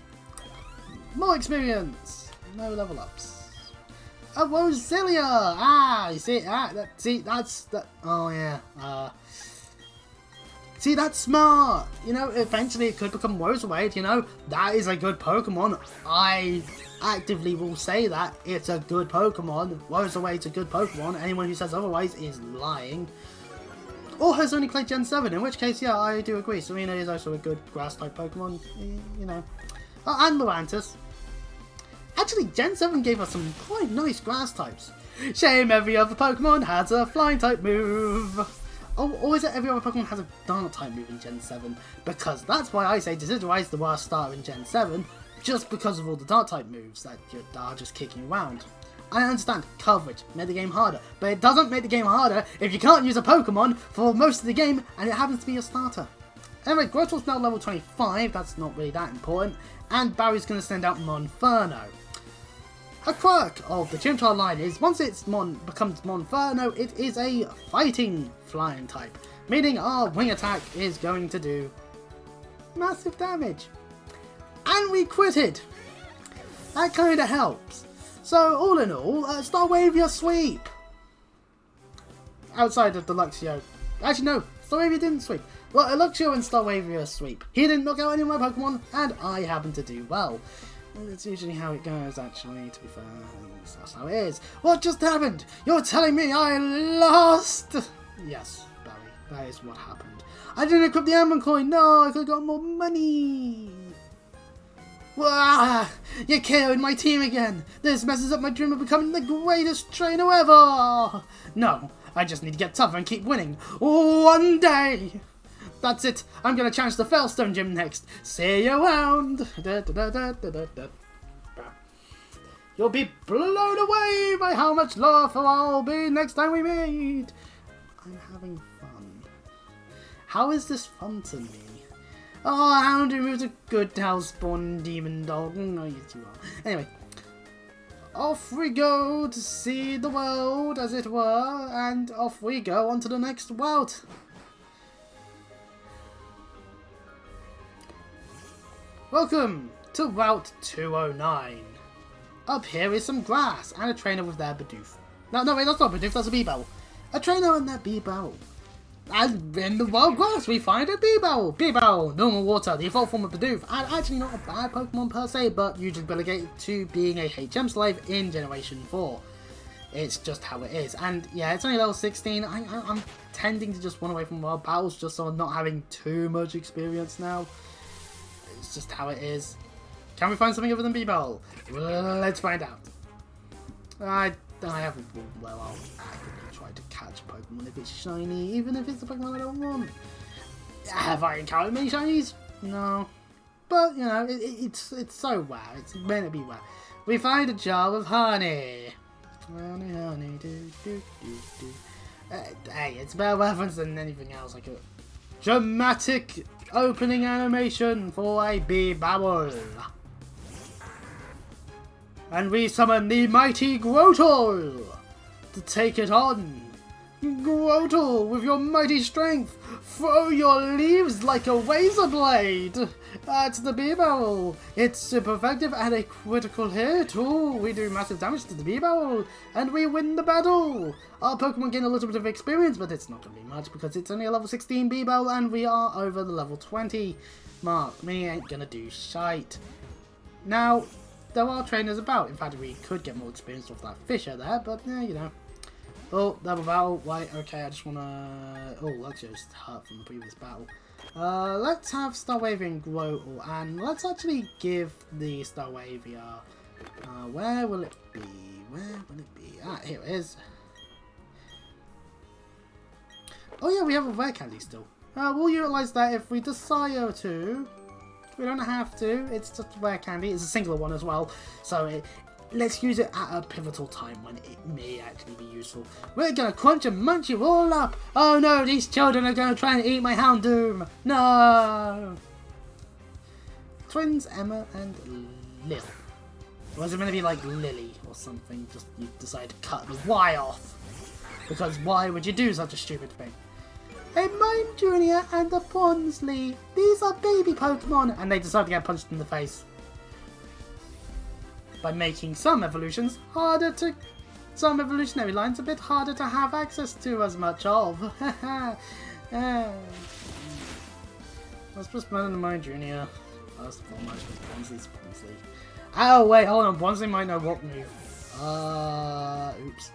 More experience! No level ups. A Roselia! Ah, you see? That's that. Oh yeah. See, that's smart! You know, eventually it could become Roserade, you know? That is a good Pokemon. I actively will say that. It's a good Pokemon. Roserade's a good Pokemon. Anyone who says otherwise is lying. Or has only played Gen 7, in which case, yeah, I do agree. Serena is also a good Grass-type Pokemon, you know. And Lurantis. Actually, Gen 7 gave us some quite nice Grass types. Shame every other Pokemon has a Flying-type move. Oh, or is it every other Pokemon has a Dark-type move in Gen 7? Because that's why I say Decidueye is the worst starter in Gen 7, just because of all the Dark-type moves that are just kicking around. I understand, coverage made the game harder, but it doesn't make the game harder if you can't use a Pokemon for most of the game and it happens to be a starter. Anyway, Grottle's now level 25, that's not really that important, and Barry's going to send out Monferno. A quirk of the Chimchar line is once it becomes Monferno, it is a fighting flying type, meaning our wing attack is going to do massive damage. And we critted! That kind of helps. So all in all, Starwavia sweep! Outside of the Luxio. Actually no, Starwavia didn't sweep. Well, Luxio and Starwavia sweep. He didn't knock out any of my Pokemon, and I happened to do well. That's usually how it goes, actually, to be fair. That's how it is. What just happened? You're telling me I lost? Yes, Barry, that is what happened. I didn't equip the Amber Coin. No, I could have got more money. Wah! You KO'd my team again. This messes up my dream of becoming the greatest trainer ever. No, I just need to get tougher and keep winning. One day. That's it. I'm going to challenge the Veilstone gym next. See you around. You'll be blown away by how much laughter I'll be next time we meet. I'm having fun. How is this fun to me? Oh, Houndoom moves a good Hellspawn demon dog. No, yes you are. Anyway. Off we go to see the world, as it were. And off we go on to the next world. Welcome to Route 209. Up here is some grass and a trainer with their Bidoof. No, wait, that's not Bidoof, that's a Beebell. A trainer and their Beebell. And in the wild grass we find a Beebell. Beebell, normal water, the evolved form of Bidoof. And actually not a bad Pokemon per se, but usually relegated to being a HM slave in Generation 4. It's just how it is. And yeah, it's only level 16. I'm tending to just run away from wild battles just so I'm not having too much experience now. It's just how it is. Can we find something other than Beebell? Let's find out. I haven't. Well, I'll actively try to catch Pokemon if it's shiny, even if it's a Pokemon I don't want. Have I encountered many shinies? No. But, you know, it's so rare. It's meant to be rare. We find a jar of honey. Honey, do. Hey, it's better reference than anything else. Like a dramatic opening animation for a Beebell. And we summon the mighty Grottle to take it on. Grottle, with your mighty strength, throw your leaves like a razor blade at the Beebell. It's super effective and a critical hit. Ooh, we do massive damage to the Beebell and we win the battle. Our Pokemon gain a little bit of experience, but it's not going to be much because it's only a level 16 Beebell and we are over the level 20 mark. Me ain't going to do shite. Now, there are trainers about. In fact, we could get more experience off that Fisher there, but yeah, you know. Oh, double battle. Right, okay, I just want to... Oh, Luxio's hurt from the previous battle. Let's have Starwavia and Grottle, and let's actually give the Starwavia... where will it be? Where will it be? Ah, here it is. Oh yeah, we have a rare candy still. We'll utilise that if we desire to. We don't have to. It's just a rare candy. It's a singular one as well. So let's use it at a pivotal time when it may actually be useful. We're going to crunch and munch you all up. Oh no, these children are going to try and eat my Houndoom. No. Twins, Emma and Lil. Or is it going to be like Lily or something? Just you decide to cut the Y off. Because why would you do such a stupid thing? A Mime Jr. and a Bronzely. These are baby Pokemon. And they decide to get punched in the face. By making some evolutions harder to... Some evolutionary lines a bit harder to have access to as much of. Let's just run into Mime Jr. First and foremost with Bronzely's Bronzely. Oh wait, hold on. Bronzely might know what move. Oops.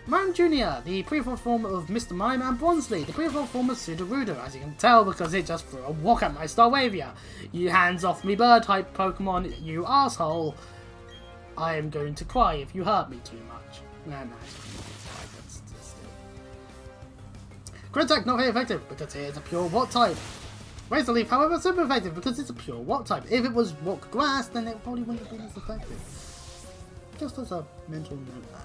Mime Jr., the pre-evolved form of Mr. Mime, and Bronzely, the pre-evolved form of Sudowoodo, as you can tell because it just threw a walk at my Starwavia. You hands off me bird-type Pokemon, you asshole. I am going to cry if you hurt me too much. Nah, Crit attack not very effective because it is a pure Watt type. Razor Leaf, however, super effective because it's a pure Watt type. If it was Rock Grass, then it probably wouldn't have been as effective. Just as a mental note there.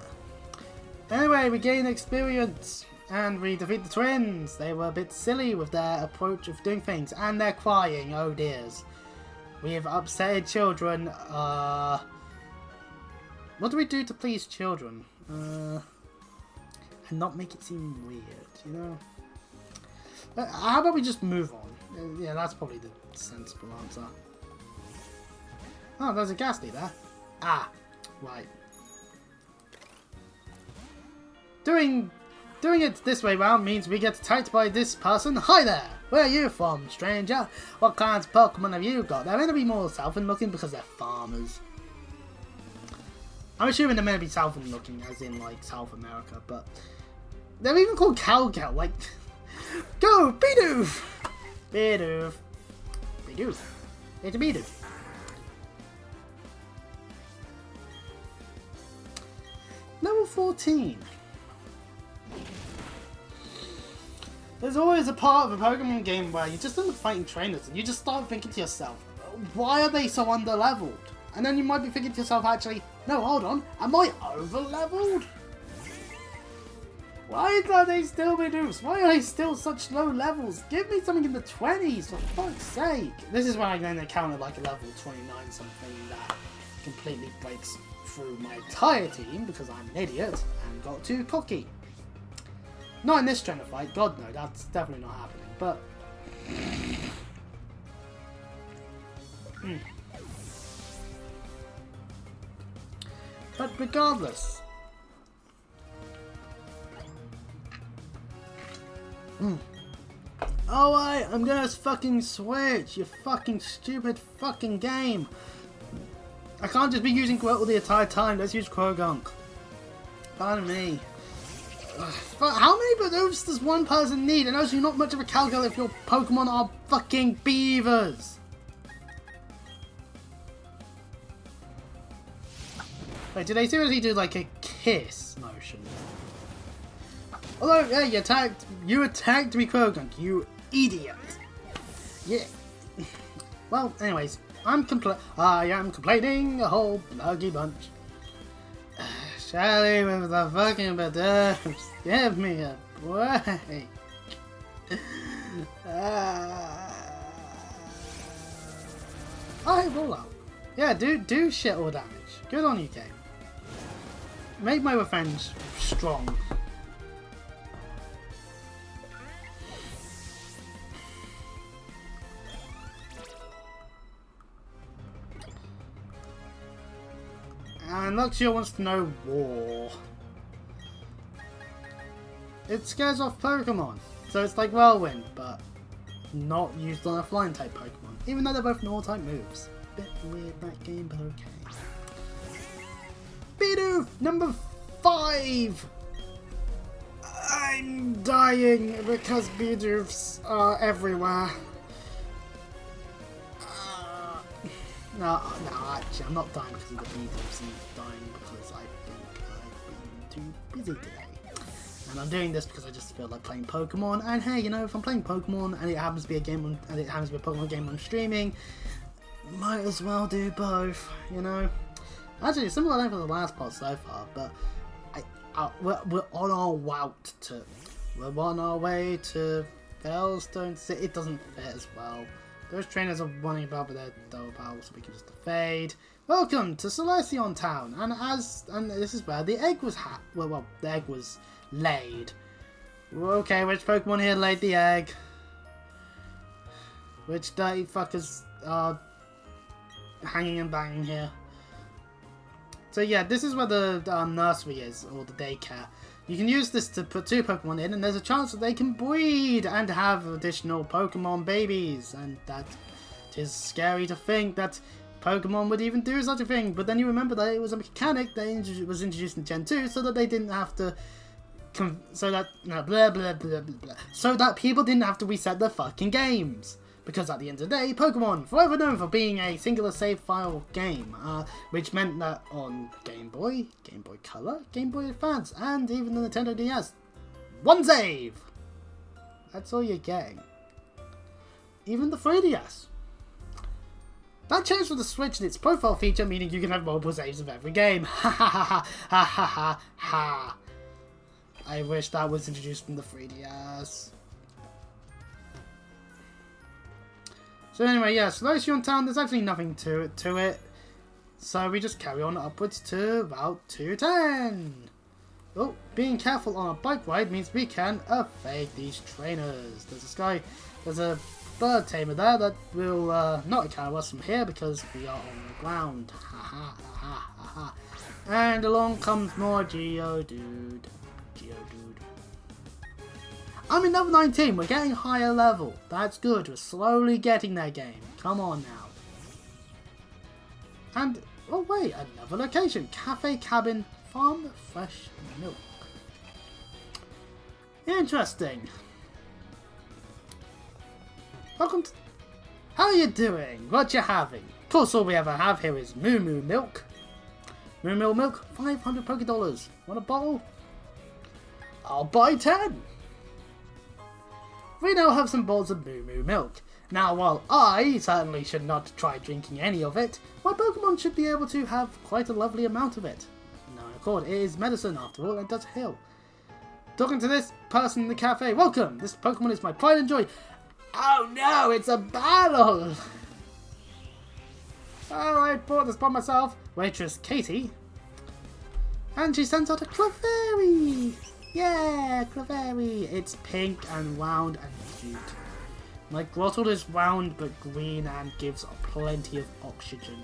Anyway, we gain experience. And we defeat the twins. They were a bit silly with their approach of doing things. And they're crying. Oh dears. We have upset children. What do we do to please children? And not make it seem weird, you know? How about we just move on? Yeah, that's probably the sensible answer. Oh, there's a ghastly there. Ah, right. Doing it this way round means we get attacked by this person. Hi there! Where are you from, stranger? What kinds of Pokemon have you got? They're meant to be more southern looking because they're farmers. I'm assuming they're meant to be southern looking, as in like South America, but they're even called cowgirl. Like, go Bidoof, Bidoof, Bidoof. It's a Bidoof. Level 14. There's always a part of a Pokemon game where you just end up fighting trainers and you just start thinking to yourself, why are they so underleveled? And then you might be thinking to yourself, actually, no, hold on, am I overleveled? Why are they still Bidoofs? Why are they still such low levels? Give me something in the 20s, for fuck's sake. This is when I then encountered like a level 29 something that completely breaks through my entire team because I'm an idiot and got too cocky. Not in this trainer fight, god no, that's definitely not happening, but... But regardless... Oh, I'm gonna fucking switch, you fucking stupid fucking game. I can't just be using Quirtle the entire time, let's use Krogunk. Pardon me. How many Bidoofs does one person need? And also, you're not much of a cowgirl if your Pokemon are fucking beavers. Wait, did they seriously do like a kiss motion? Although, yeah, you attacked me, Krogunk, you idiot. Yeah. Well, anyways, I am complaining a whole bloody bunch. Charlie with the fucking Bidoofs, give me a break. Alright, roll out. Yeah, do shit all damage. Good on you, game. Made my revenge strong. And Luxio wants to know war. It scares off Pokemon. So it's like Whirlwind, but not used on a flying type Pokemon. Even though they're both normal type moves. Bit weird that game, but okay. Bidoof number 5! I'm dying because Bidoofs are everywhere. No, actually, I'm not dying because of the Beatles. I'm dying because I think I've been too busy today. And I'm doing this because I just feel like playing Pokemon. And hey, you know, if I'm playing Pokemon and it happens to be a Pokemon game I'm streaming, might as well do both, you know. Actually, similar length of the last part so far, but we're on our way to Veilstone City. It doesn't fit as well. Those trainers are running about, but they're double battle, so we can just evade. Welcome to Celestion Town, and this is where the egg was the egg was laid. Okay, which Pokemon here laid the egg? Which dirty fuckers are hanging and banging here? So yeah, this is where the nursery is, or the daycare. You can use this to put 2 Pokemon in, and there's a chance that they can breed and have additional Pokemon babies. And that is scary to think that Pokemon would even do such a thing. But then you remember that it was a mechanic that was introduced in Gen 2, so that they didn't have to, so that people didn't have to reset their fucking games. Because at the end of the day, Pokemon, forever known for being a singular save file game, which meant that on Game Boy, Game Boy Color, Game Boy Advance, and even the Nintendo DS, 1 save! That's all you're getting. Even the 3DS. That changed with the Switch and its profile feature, meaning you can have multiple saves of every game. Ha ha ha ha ha ha ha. I wish that was introduced from the 3DS. So anyway, yes, Veilstone Town, there's actually nothing to it. So we just carry on upwards to Route 210. Oh, being careful on a bike ride means we can evade these trainers. There's a bird tamer there that will not encounter us from here because we are on the ground. Ha ha ha ha ha. And along comes more Geodude. I'm in level 19, we're getting higher level. That's good, we're slowly getting there, game. Come on now. And, oh wait, another location. Cafe Cabin Farm Fresh Milk. Interesting. Welcome to... How are you doing? What you having? Of course all we ever have here is Moo Moo Milk. Moo Moo Milk, 500 Poké Dollars. Want a bottle? I'll buy 10. We now have some bottles of Moo Moo Milk. Now, while I certainly should not try drinking any of it, my Pokemon should be able to have quite a lovely amount of it. Now, of course, it is medicine after all, it does heal. Talking to this person in the cafe, welcome! This Pokemon is my pride and joy. Oh no, it's a battle! Oh, I bought this by myself. Waitress Katie. And she sends out a Clefairy! Yeah, Clefairy! It's pink and round and cute. My Grottle is round but green and gives plenty of oxygen.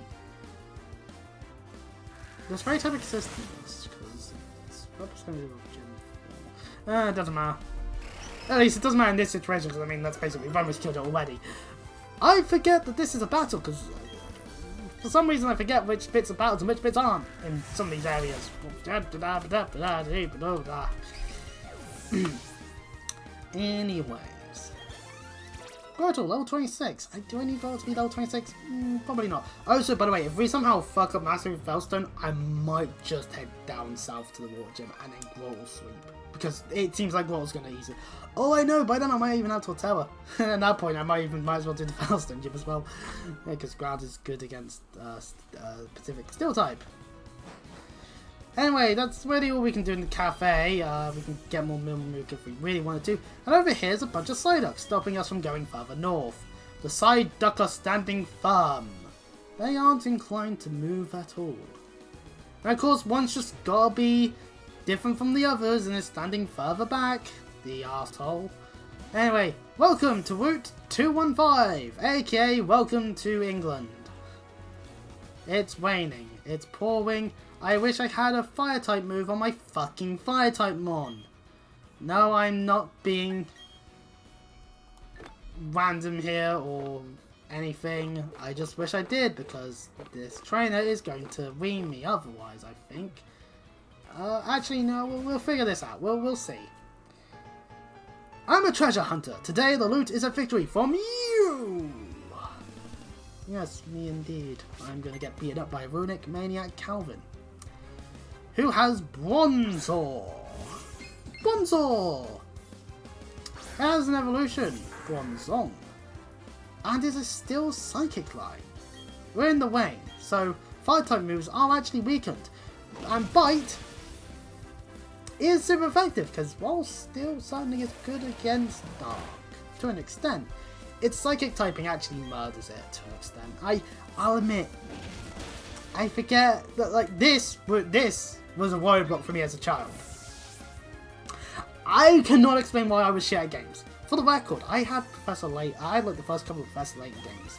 Does fairy type exist in this? Because it's representative of Gym 4. It doesn't matter. At least it doesn't matter in this situation because I mean that's basically we've almost killed it already. I forget that this is a battle because for some reason I forget which bits are battles and which bits aren't in some of these areas. Anyways. Grottle, level 26. Do I need Grottle to be level 26? Probably not. Also, by the way, if we somehow fuck up massively with Veilstone, I might just head down south to the water gym and then Grottle sweep. Because it seems like Grottle's going to ease it. Oh, I know, by then I might even have Torterra. At that point, I might as well do the Veilstone gym as well. Because ground is good against Pacific Steel type. Anyway, that's really all we can do in the cafe. We can get more milk if we really wanted to. And over here's a bunch of Psyducks stopping us from going further north. The Psyduck are standing firm. They aren't inclined to move at all. And of course, one's just gotta be different from the others and is standing further back. The arsehole. Anyway, welcome to Route 215, aka welcome to England. It's raining. It's pouring. I wish I had a fire-type move on my fucking fire-type Mon. No, I'm not being random here or anything. I just wish I did because this trainer is going to ream me otherwise, I think. Actually, no, we'll figure this out. We'll see. I'm a treasure hunter. Today the loot is a victory from you! Yes, me indeed. I'm gonna get beaten up by Runic Maniac Calvin. Who has Bronzor? Bronzor! It has an evolution, Bronzong. And is a still psychic line. We're in the rain, so fire-type moves are actually weakened. And Bite is super effective, because while still certainly is good against Dark, to an extent, its psychic typing actually murders it to an extent. I'll admit, I forget that like this was a roadblock for me as a child. I cannot explain why I was shit at games. For the record, I had like the first couple of Professor Layton games.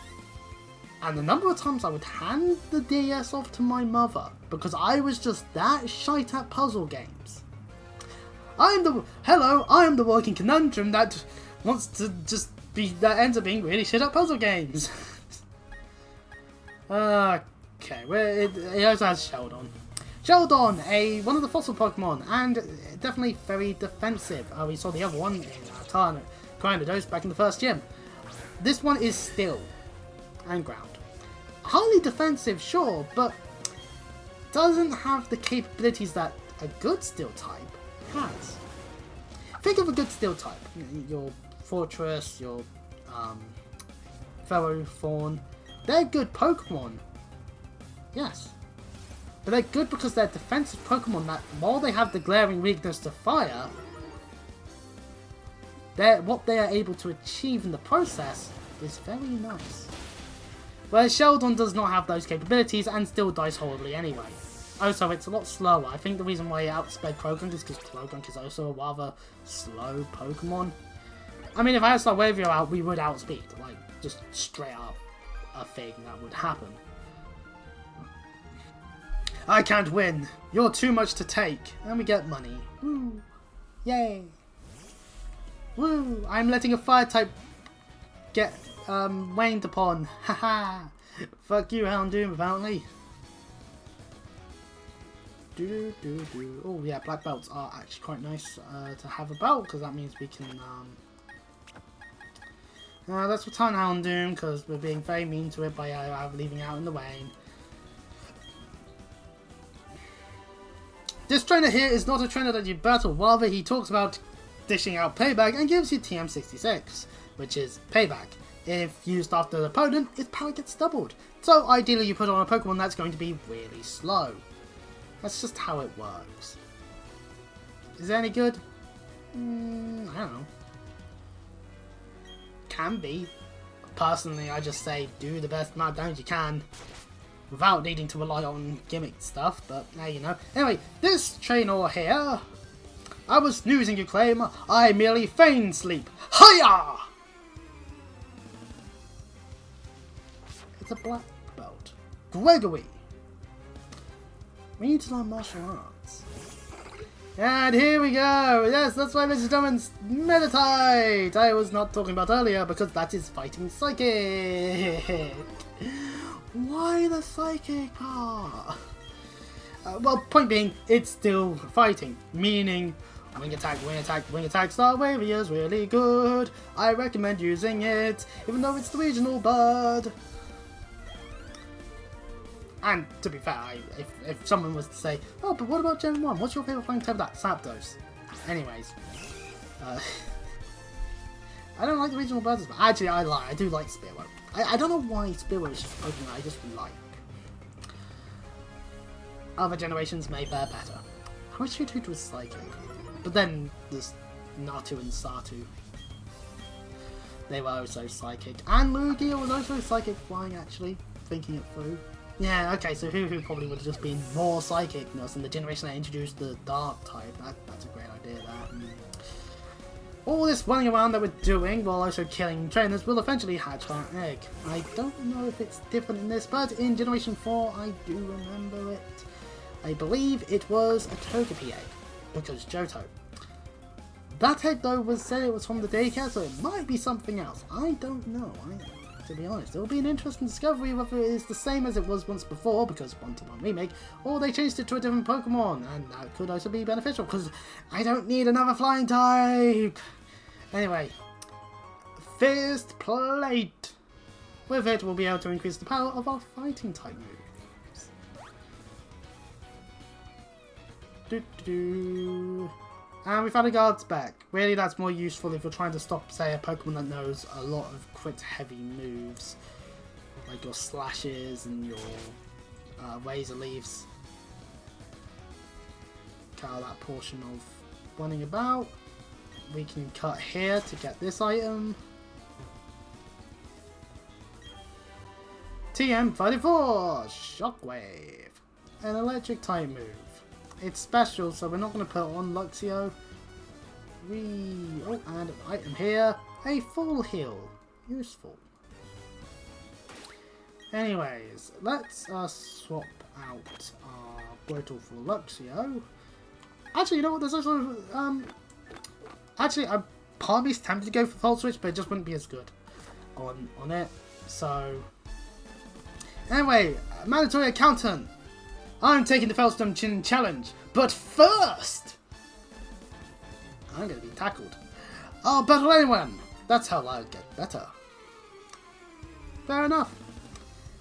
And the number of times I would hand the DS off to my mother because I was just that shite at puzzle games. I am the working conundrum that wants to just that ends up being really shit at puzzle games. Okay, it also has Sheldon. Sheldon, one of the fossil Pokemon, and definitely very defensive. We saw the other one in Gyarados back in the first gym. This one is still and ground. Highly defensive, sure, but doesn't have the capabilities that a good steel type has. Think of a good steel type. Your Fortress, your Ferrothorn. They're good Pokemon. Yes. But they're good because they're defensive Pokemon that, while they have the glaring weakness to fire, what they are able to achieve in the process is very nice. Whereas Sheldon does not have those capabilities and still dies horribly anyway. Also, it's a lot slower. I think the reason why it outsped Croagunk is because Croagunk is also a rather slow Pokemon. I mean, if I had Slowavio out, we would outspeed. Like, just straight up a thing that would happen. I can't win. You're too much to take. And we get money. Woo. Yay. Woo. I'm letting a fire type get waned upon. Haha. Fuck you, Houndoom, apparently. Oh yeah, black belts are actually quite nice to have about, because that means we can let's return Houndoom, because we're being very mean to it by leaving out in the rain. This trainer here is not a trainer that you battle, rather he talks about dishing out payback and gives you TM66, which is payback. If used after the opponent, its power gets doubled. So ideally you put on a Pokemon that's going to be really slow. That's just how it works. Is it any good? I don't know. Can be. Personally, I just say do the best amount of damage you can without needing to rely on gimmick stuff, but now you know. Anyway, this trainer here, I was snoozing, you claim. I merely feigned sleep. Hiya! It's a black belt. Gregory. We need to learn martial arts. And here we go! Yes, that's why Mr. Drummond's Meditite! I was not talking about earlier because that is fighting psychic! Why the psychic part? Well, point being, it's still fighting. Meaning, wing attack, wing attack, wing attack, Starwavia is really good. I recommend using it, even though it's the regional bird. And to be fair, if someone was to say, oh, but what about Gen 1? What's your favourite flying type? That Zapdos. Anyways. I don't like the regional birds. Actually, I lie. I do like Spearow. I don't know why Spearow is just a Pokemon I just like. Other generations may fare better. I wish Hoot was Psychic. But then there's Natu and Satu. They were also Psychic. And Lugia was also Psychic flying, actually. Thinking it through. Yeah, okay, so Hoo probably would have just been more psychicness in the generation that introduced the dark type. That's a great idea there. All this running around that we're doing while also killing trainers will eventually hatch our egg. I don't know if it's different in this, but in Generation 4 I do remember it. I believe it was a Togepi egg, because Johto. That egg though was said it was from the daycare, so it might be something else. I don't know. To be honest, it'll be an interesting discovery whether it is the same as it was once before, because 1-to-1 remake, or they changed it to a different Pokemon, and that could also be beneficial, because I don't need another flying type! Anyway, Fist Plate! With it, we'll be able to increase the power of our fighting type moves. And we've had a guard spec. Really, that's more useful if you're trying to stop, say, a Pokemon that knows a lot of crit-heavy moves. Like your Slashes and your Razor Leaves. Cut out that portion of running about. We can cut here to get this item. TM34! Shockwave! An electric type move. It's special, so we're not going to put it on Luxio. Oh, and an item here. A full heal. Useful. Anyways, let's swap out our Brittle for Luxio. Actually, you know what? There's also... actually, I'm part of me's tempted to go for Volt Switch, but it just wouldn't be as good on it. So... Anyway, mandatory accountant. I'm taking the Veilstone challenge, but first, I'm going to be tackled. I'll battle anyone. That's how I'll get better. Fair enough.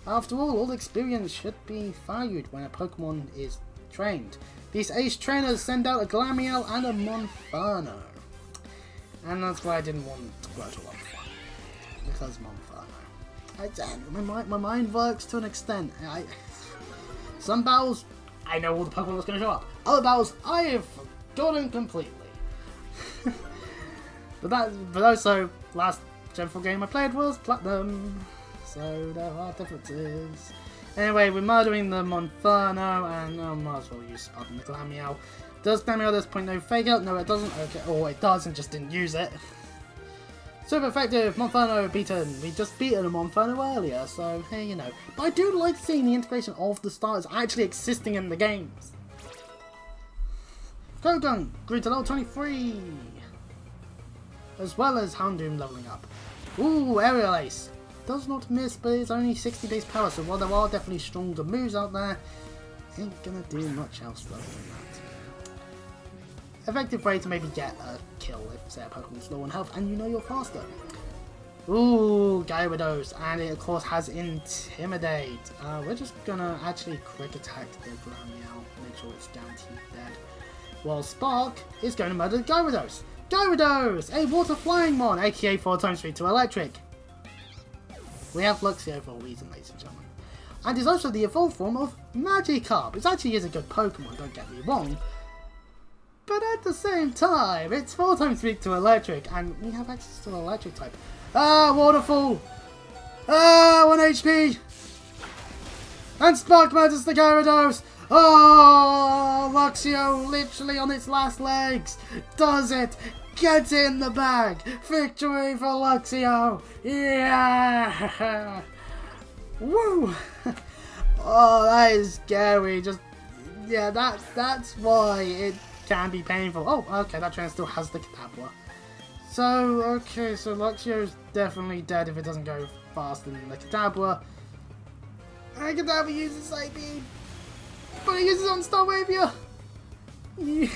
After all experience should be valued when a Pokemon is trained. These ace trainers send out a Glameow and a Monferno. And that's why I didn't want Squirtle up front. Because Monferno. My mind works to an extent. Some battles I know all the Pokemon that's going to show up. Other battles, I have forgotten completely. but also, last Gen 4 game I played was Platinum. So there are differences. Anyway, we're murdering the Monferno, and I might as well use Spartan the Glameow. Does Glameow at this point know Fake Out? No, it doesn't. Okay, or it does and just didn't use it. Super effective! Monferno beaten! We just beaten a Monferno earlier, so hey, you know. But I do like seeing the integration of the starters actually existing in the games. Kogan grew to level 23! As well as Houndoom leveling up. Ooh, Aerial Ace! Does not miss, but it's only 60 base power, so while there are definitely stronger moves out there, ain't gonna do much else though than that. Effective way to maybe get a kill if, say, a Pokemon's low on health and you know you're faster. Ooh, Gyarados, and it of course has Intimidate. We're just gonna actually quick attack the Glameow, make sure it's guaranteed dead. While Spark is going to murder Gyarados. Gyarados, a water flying mon, aka 4 times 3 to electric. We have Luxio for a reason, ladies and gentlemen. And is also the evolved form of Magikarp. It actually is a good Pokemon, don't get me wrong. But at the same time, it's 4 times weak to electric, and we have access to the electric type. Ah, Waterfall! Ah, 1 HP! And Spark murders the Gyarados! Oh, Luxio literally on its last legs! Does it! Get in the bag! Victory for Luxio! Yeah! Woo! Oh, that is scary. Just, yeah, that's why it can be painful. Oh, okay, that trainer still has the Kadabra. So, okay, so Luxio's definitely dead if it doesn't go faster than the Kadabra. And Kadabra uses Psy Beam, but it uses on Starmania. Yeah.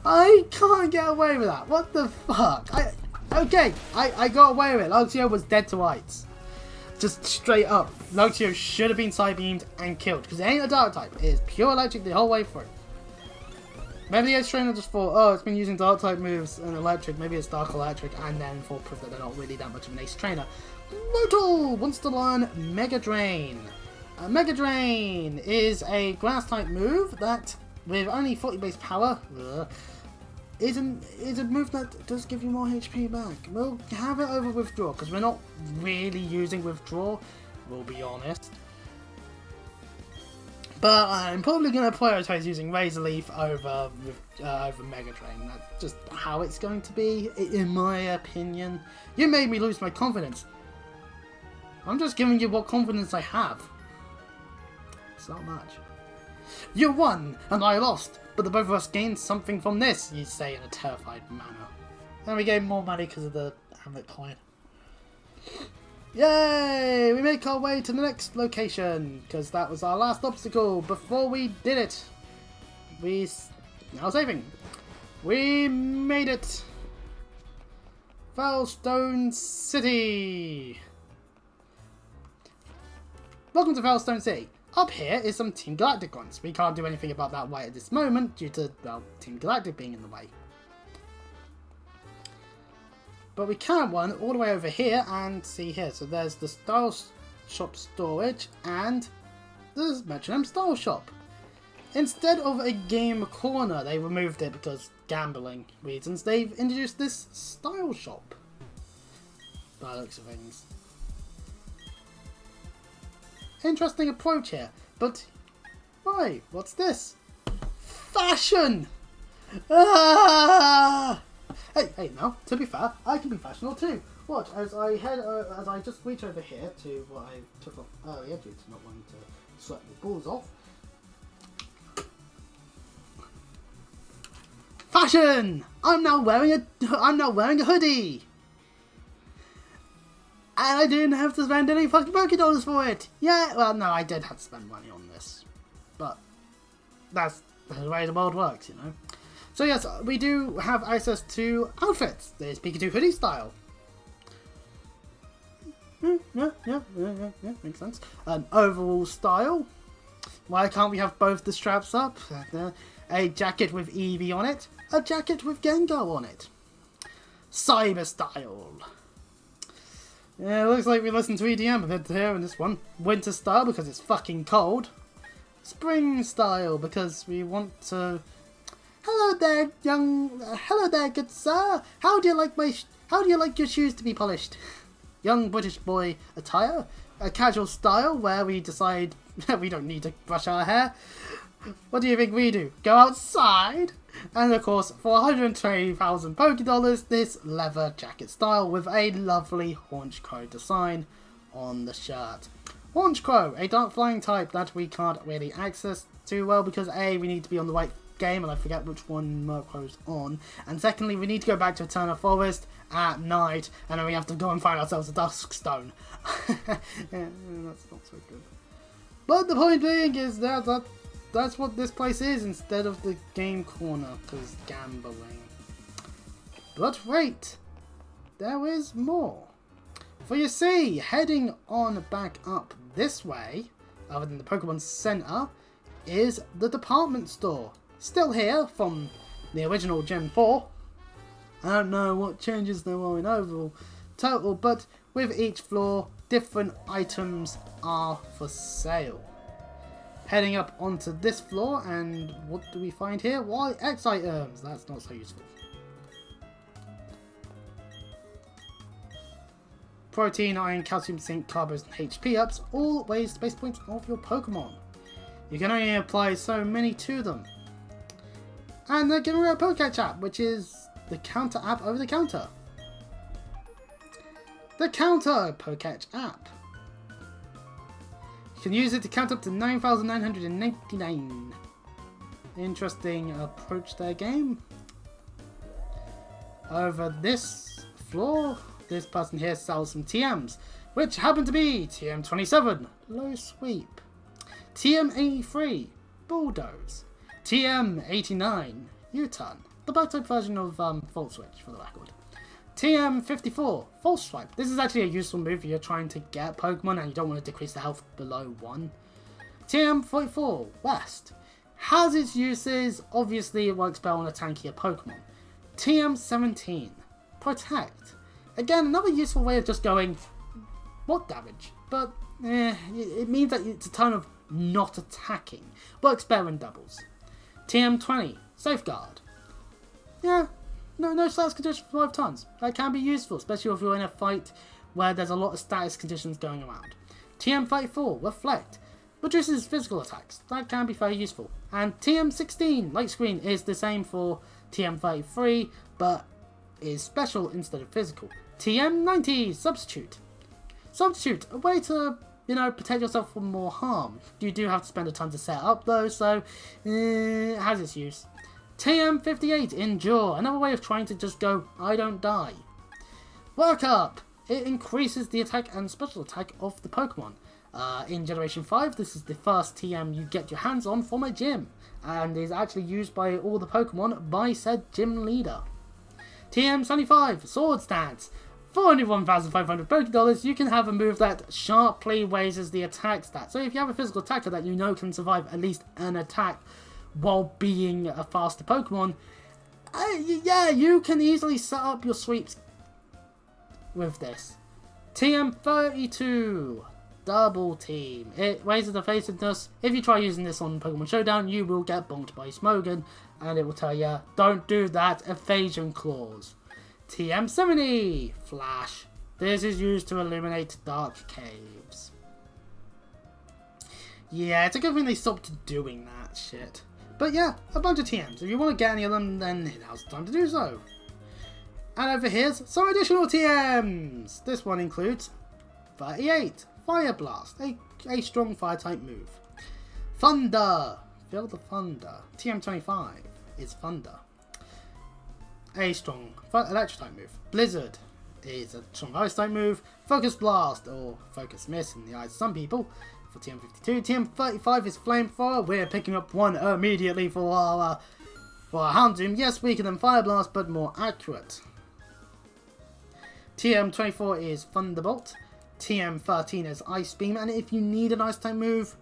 I can't get away with that. What the fuck? I got away with it. Luxio was dead to rights. Just straight up. Luxio should have been Psy-beamed and killed. Because it ain't a dark type. It is pure electric the whole way through. Maybe the trainer just thought, oh, it's been using dark type moves and electric. Maybe it's dark electric. And then for proof that they're not really that much of an ace trainer. Motal wants to learn Mega Drain. Mega Drain is a grass type move that, with only 40 base power, is a move that does give you more HP back. We'll have it over Withdraw, because we're not really using Withdraw, we'll be honest. But I'm probably going to prioritize using Razor Leaf over Mega Drain. That's just how it's going to be, in my opinion. You made me lose my confidence. I'm just giving you what confidence I have. It's not much. You won, and I lost, but the both of us gained something from this, you say in a terrified manner. And we gained more money because of the Hamlet coin. Yay! We make our way to the next location, because that was our last obstacle. Before we did it, now saving. We made it! Veilstone City! Welcome to Veilstone City. Up here is some Team Galactic ones. We can't do anything about that right at this moment due to, well, Team Galactic being in the way. But we can run all the way over here and see here. So there's the Style Shop storage and the Metronome Style Shop. Instead of a game corner, they removed it because gambling reasons. They've introduced this Style Shop. By the looks of things. Interesting approach here, but why? What's this? Fashion! Ah! Hey, now, to be fair, I can be fashionable too. Watch, as I just reach over here to what I took off earlier due to not wanting to sweat the balls off. Fashion! I'm now wearing a hoodie! And I didn't have to spend any fucking $Poké for it! Yeah, well, no, I did have to spend money on this. But that's the way the world works, you know. So yes, we do have access to outfits. There's Pikachu hoodie style. Yeah, makes sense. An overall style. Why can't we have both the straps up? A jacket with Eevee on it. A jacket with Gengar on it. Cyber style. Yeah, it looks like we listened to EDM a bit here in this one. Winter style because it's fucking cold. Spring style, because we want to... Hello there, good sir. How do you like your shoes to be polished? Young British boy attire, a casual style where we decide we don't need to brush our hair. What do you think we do? Go outside? And of course, for 120,000 Poké-Dollars, this leather jacket style with a lovely Horned Crow design on the shirt. Horned Crow, a dark flying type that we can't really access too well because A, we need to be on the right game and I forget which one Murkrow's on, and secondly, we need to go back to Eternal Forest at night and then we have to go and find ourselves a Duskstone. Yeah, that's not so good. But the point being is that's what this place is instead of the game corner, because gambling. But wait, there is more. For you see, heading on back up this way, other than the Pokemon Center, is the department store. Still here from the original Gen 4. I don't know what changes there are in overall total, but with each floor, different items are for sale. Heading up onto this floor, and what do we find here? Why, X items! That's not so useful. Protein, iron, calcium, zinc, carbos, and HP ups, all raise the base points of your Pokemon. You can only apply so many to them. And they're giving away a Pokecatch app, which is the counter app over the counter. The counter Pokecatch app. You can use it to count up to 9,999. Interesting approach to their game. Over this floor, this person here sells some TMs, which happen to be TM27, Low Sweep, TM83, Bulldoze, TM89, U-Turn, the bug-type version of Volt Switch for the record, TM54, False Swipe. This is actually a useful move if you're trying to get Pokemon and you don't want to decrease the health below 1. TM44, West. Has its uses, obviously it works better on a tankier Pokemon. TM17, Protect. Again, another useful way of just going, what damage? But it means that it's a turn of not attacking. Works better in doubles. TM20, Safeguard. Yeah, no status condition for 5 turns. That can be useful, especially if you're in a fight where there's a lot of status conditions going around. TM34, Reflect. Reduces physical attacks. That can be very useful. And TM16, Light Screen, is the same for TM33, but is special instead of physical. TM90, Substitute. Substitute, a way to, protect yourself from more harm. You do have to spend a ton to set up though, so it has its use. TM58, Endure, another way of trying to just go, I don't die. Work Up, it increases the attack and special attack of the Pokemon. In Generation 5, this is the first TM you get your hands on from a gym, and is actually used by all the Pokemon by said gym leader. TM75, Sword Stance. For only 1,500 Poké-Dollars, you can have a move that sharply raises the attack stat. So if you have a physical attacker that you know can survive at least an attack while being a faster Pokemon, yeah, you can easily set up your sweeps with this. TM32, Double Team. It raises evasiveness. If you try using this on Pokemon Showdown, you will get bonked by Smogon, and it will tell you, don't do that, evasion clause. TM70, Flash. This is used to illuminate dark caves. Yeah, it's a good thing they stopped doing that shit. But yeah, a bunch of TMs. If you want to get any of them, then now's the time to do so. And over here's some additional TMs. This one includes 38, Fire Blast, a strong fire type move. Thunder, Feel the Thunder. TM25 is Thunder, a strong electric type move. Blizzard is a strong ice type move. Focus Blast, or Focus Miss in the eyes of some people, for TM52. TM35 is Flamethrower. We're picking up one immediately for our Houndoom. Yes, weaker than Fire Blast, but more accurate. TM24 is Thunderbolt. TM13 is Ice Beam, and if you need an ice type move,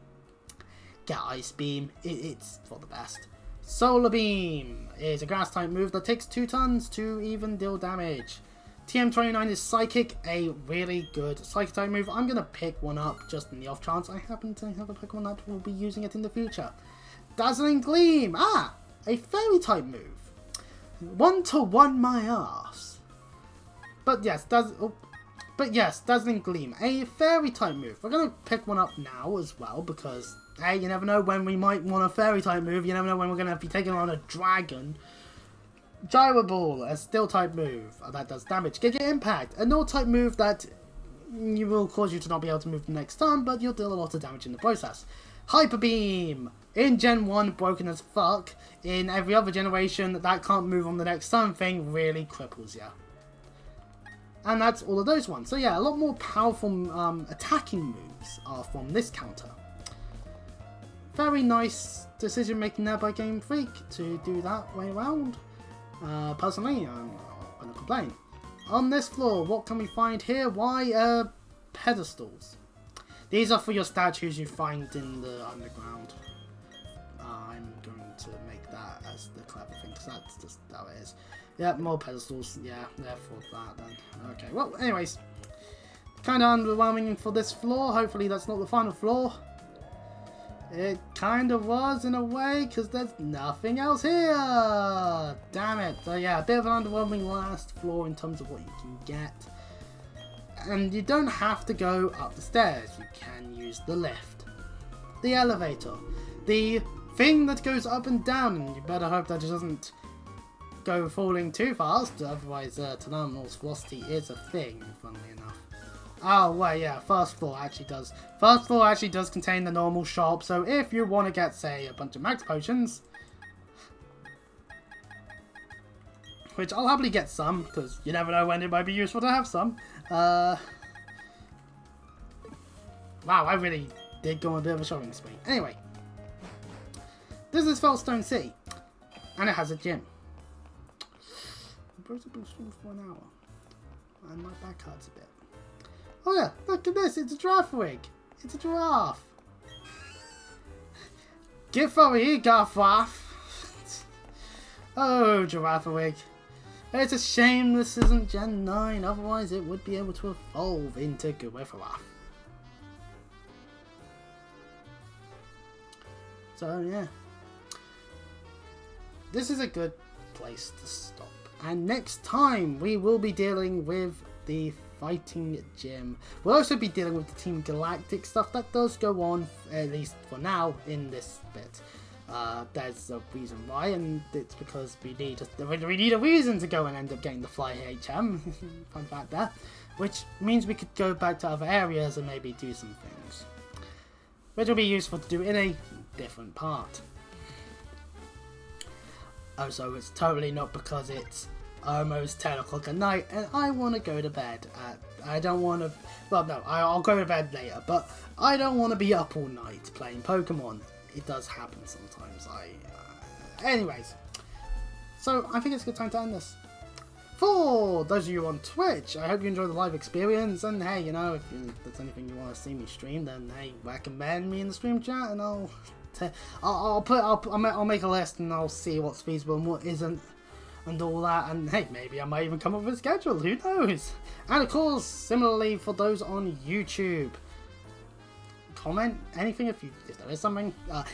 get Ice Beam. It's for the best. Solar Beam is a grass type move that takes 2 turns to even deal damage. TM29 is Psychic, a really good Psychic type move. I'm going to pick one up just in the off chance I happen to have a Pokemon that will be using it in the future. Dazzling Gleam! Ah! A Fairy type move. 1-to-1 my ass. But yes, Dazzling Gleam, a Fairy type move. We're going to pick one up now as well because, hey, you never know when we might want a Fairy type move. You never know when we're going to be taking on a Dragon. Gyro Ball, a Steel type move that does damage. Giga Impact, a Null type move that will cause you to not be able to move the next turn, but you'll deal a lot of damage in the process. Hyper Beam, in Gen 1, broken as fuck. In every other generation, that can't move on the next turn thing really cripples you. And that's all of those ones. So yeah, a lot more powerful attacking moves are from this counter. Very nice decision making there by Game Freak to do that way around. Personally, I'm not going to complain. On this floor, what can we find here? Why, pedestals. These are for your statues you find in the underground. I'm going to make that as the clever thing, because that's just how it is. Yeah, more pedestals. Yeah, therefore that then. Okay, well, anyways. Kind of underwhelming for this floor. Hopefully that's not the final floor. It kind of was in a way, because there's nothing else here. Damn it. So yeah, a bit of an underwhelming last floor in terms of what you can get. And you don't have to go up the stairs. You can use the lift. The elevator. The thing that goes up and down, and you better hope that it doesn't go falling too fast, otherwise Tenarmal's Velocity is a thing, funnily enough. Oh, well, yeah, first floor actually does contain the normal shop, so if you want to get, say, a bunch of max potions, which I'll happily get some, because you never know when it might be useful to have some. Wow, I really did go on a bit of a shopping spree. Anyway, this is Veilstone City, and it has a gym. For an hour, and my back hurts a bit. Oh yeah, look at this, it's a giraffe wig. It's a giraffe. Get over here, giraffe. Oh, giraffe wig. It's a shame this isn't Gen 9, otherwise it would be able to evolve into Giraffe. So yeah. This is a good place to stop. And next time we will be dealing with the fighting gym. We'll also be dealing with the Team Galactic stuff that does go on, at least for now, in this bit. There's a reason why, and it's because we need a reason to go and end up getting the Fly HM. Fun fact there. Which means we could go back to other areas and maybe do some things. Which will be useful to do in a different part. Oh, so it's totally not because it's almost 10 o'clock at night and I want to go to bed I don't want to, well no, I'll go to bed later, but I don't want to be up all night playing Pokemon. It does happen sometimes. Anyways, so I think it's a good time to end this. For those of you on Twitch, I hope you enjoy the live experience, and hey, you know, if there's anything you want to see me stream, then hey, recommend me in the stream chat, and I'll make a list and I'll see what's feasible and what isn't, and all that, and hey, maybe I might even come up with a schedule, who knows? And of course, similarly for those on YouTube, comment anything if there is something,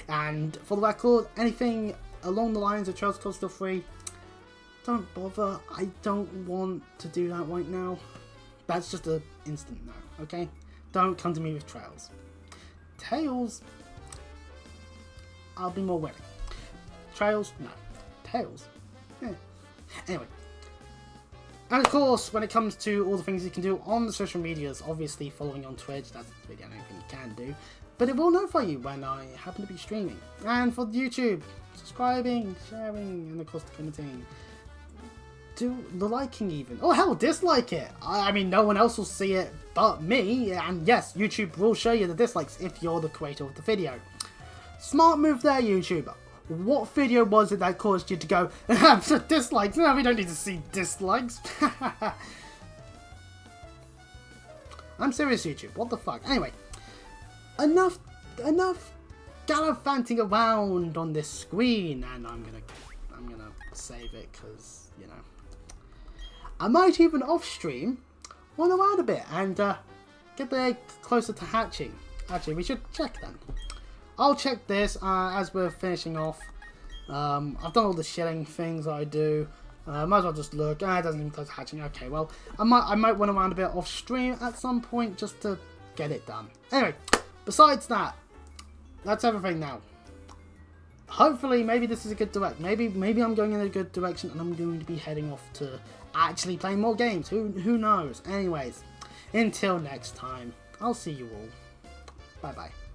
and for the record, anything along the lines of Trails Call Still Free, don't bother. I don't want to do that right now. That's just an instant no, okay? Don't come to me with Trails. Tails, I'll be more willing. Trails, no. Tails, yeah. Anyway. And of course, when it comes to all the things you can do on the social medias, obviously following on Twitch, that's really the only thing you can do. But it will notify you when I happen to be streaming. And for YouTube, subscribing, sharing, and of course the commenting. Do the liking even. Oh hell, dislike it. I mean, no one else will see it but me. And yes, YouTube will show you the dislikes if you're the creator of the video. Smart move there, YouTube. What video was it that caused you to go, dislikes? No, we don't need to see dislikes. I'm serious, YouTube. What the fuck? Anyway, enough gallivanting around on this screen, and I'm gonna save it because, you know, I might even off stream run around a bit and get the egg closer to hatching. Actually, we should check then. I'll check this as we're finishing off. I've done all the shilling things I do. Might as well just look. It doesn't even close to hatching. Okay, well, I might run around a bit off stream at some point just to get it done. Anyway, besides that, that's everything now. Hopefully, maybe this is a good direction. Maybe I'm going in a good direction and I'm going to be heading off to actually play more games. Who knows? Anyways, until next time, I'll see you all. Bye bye.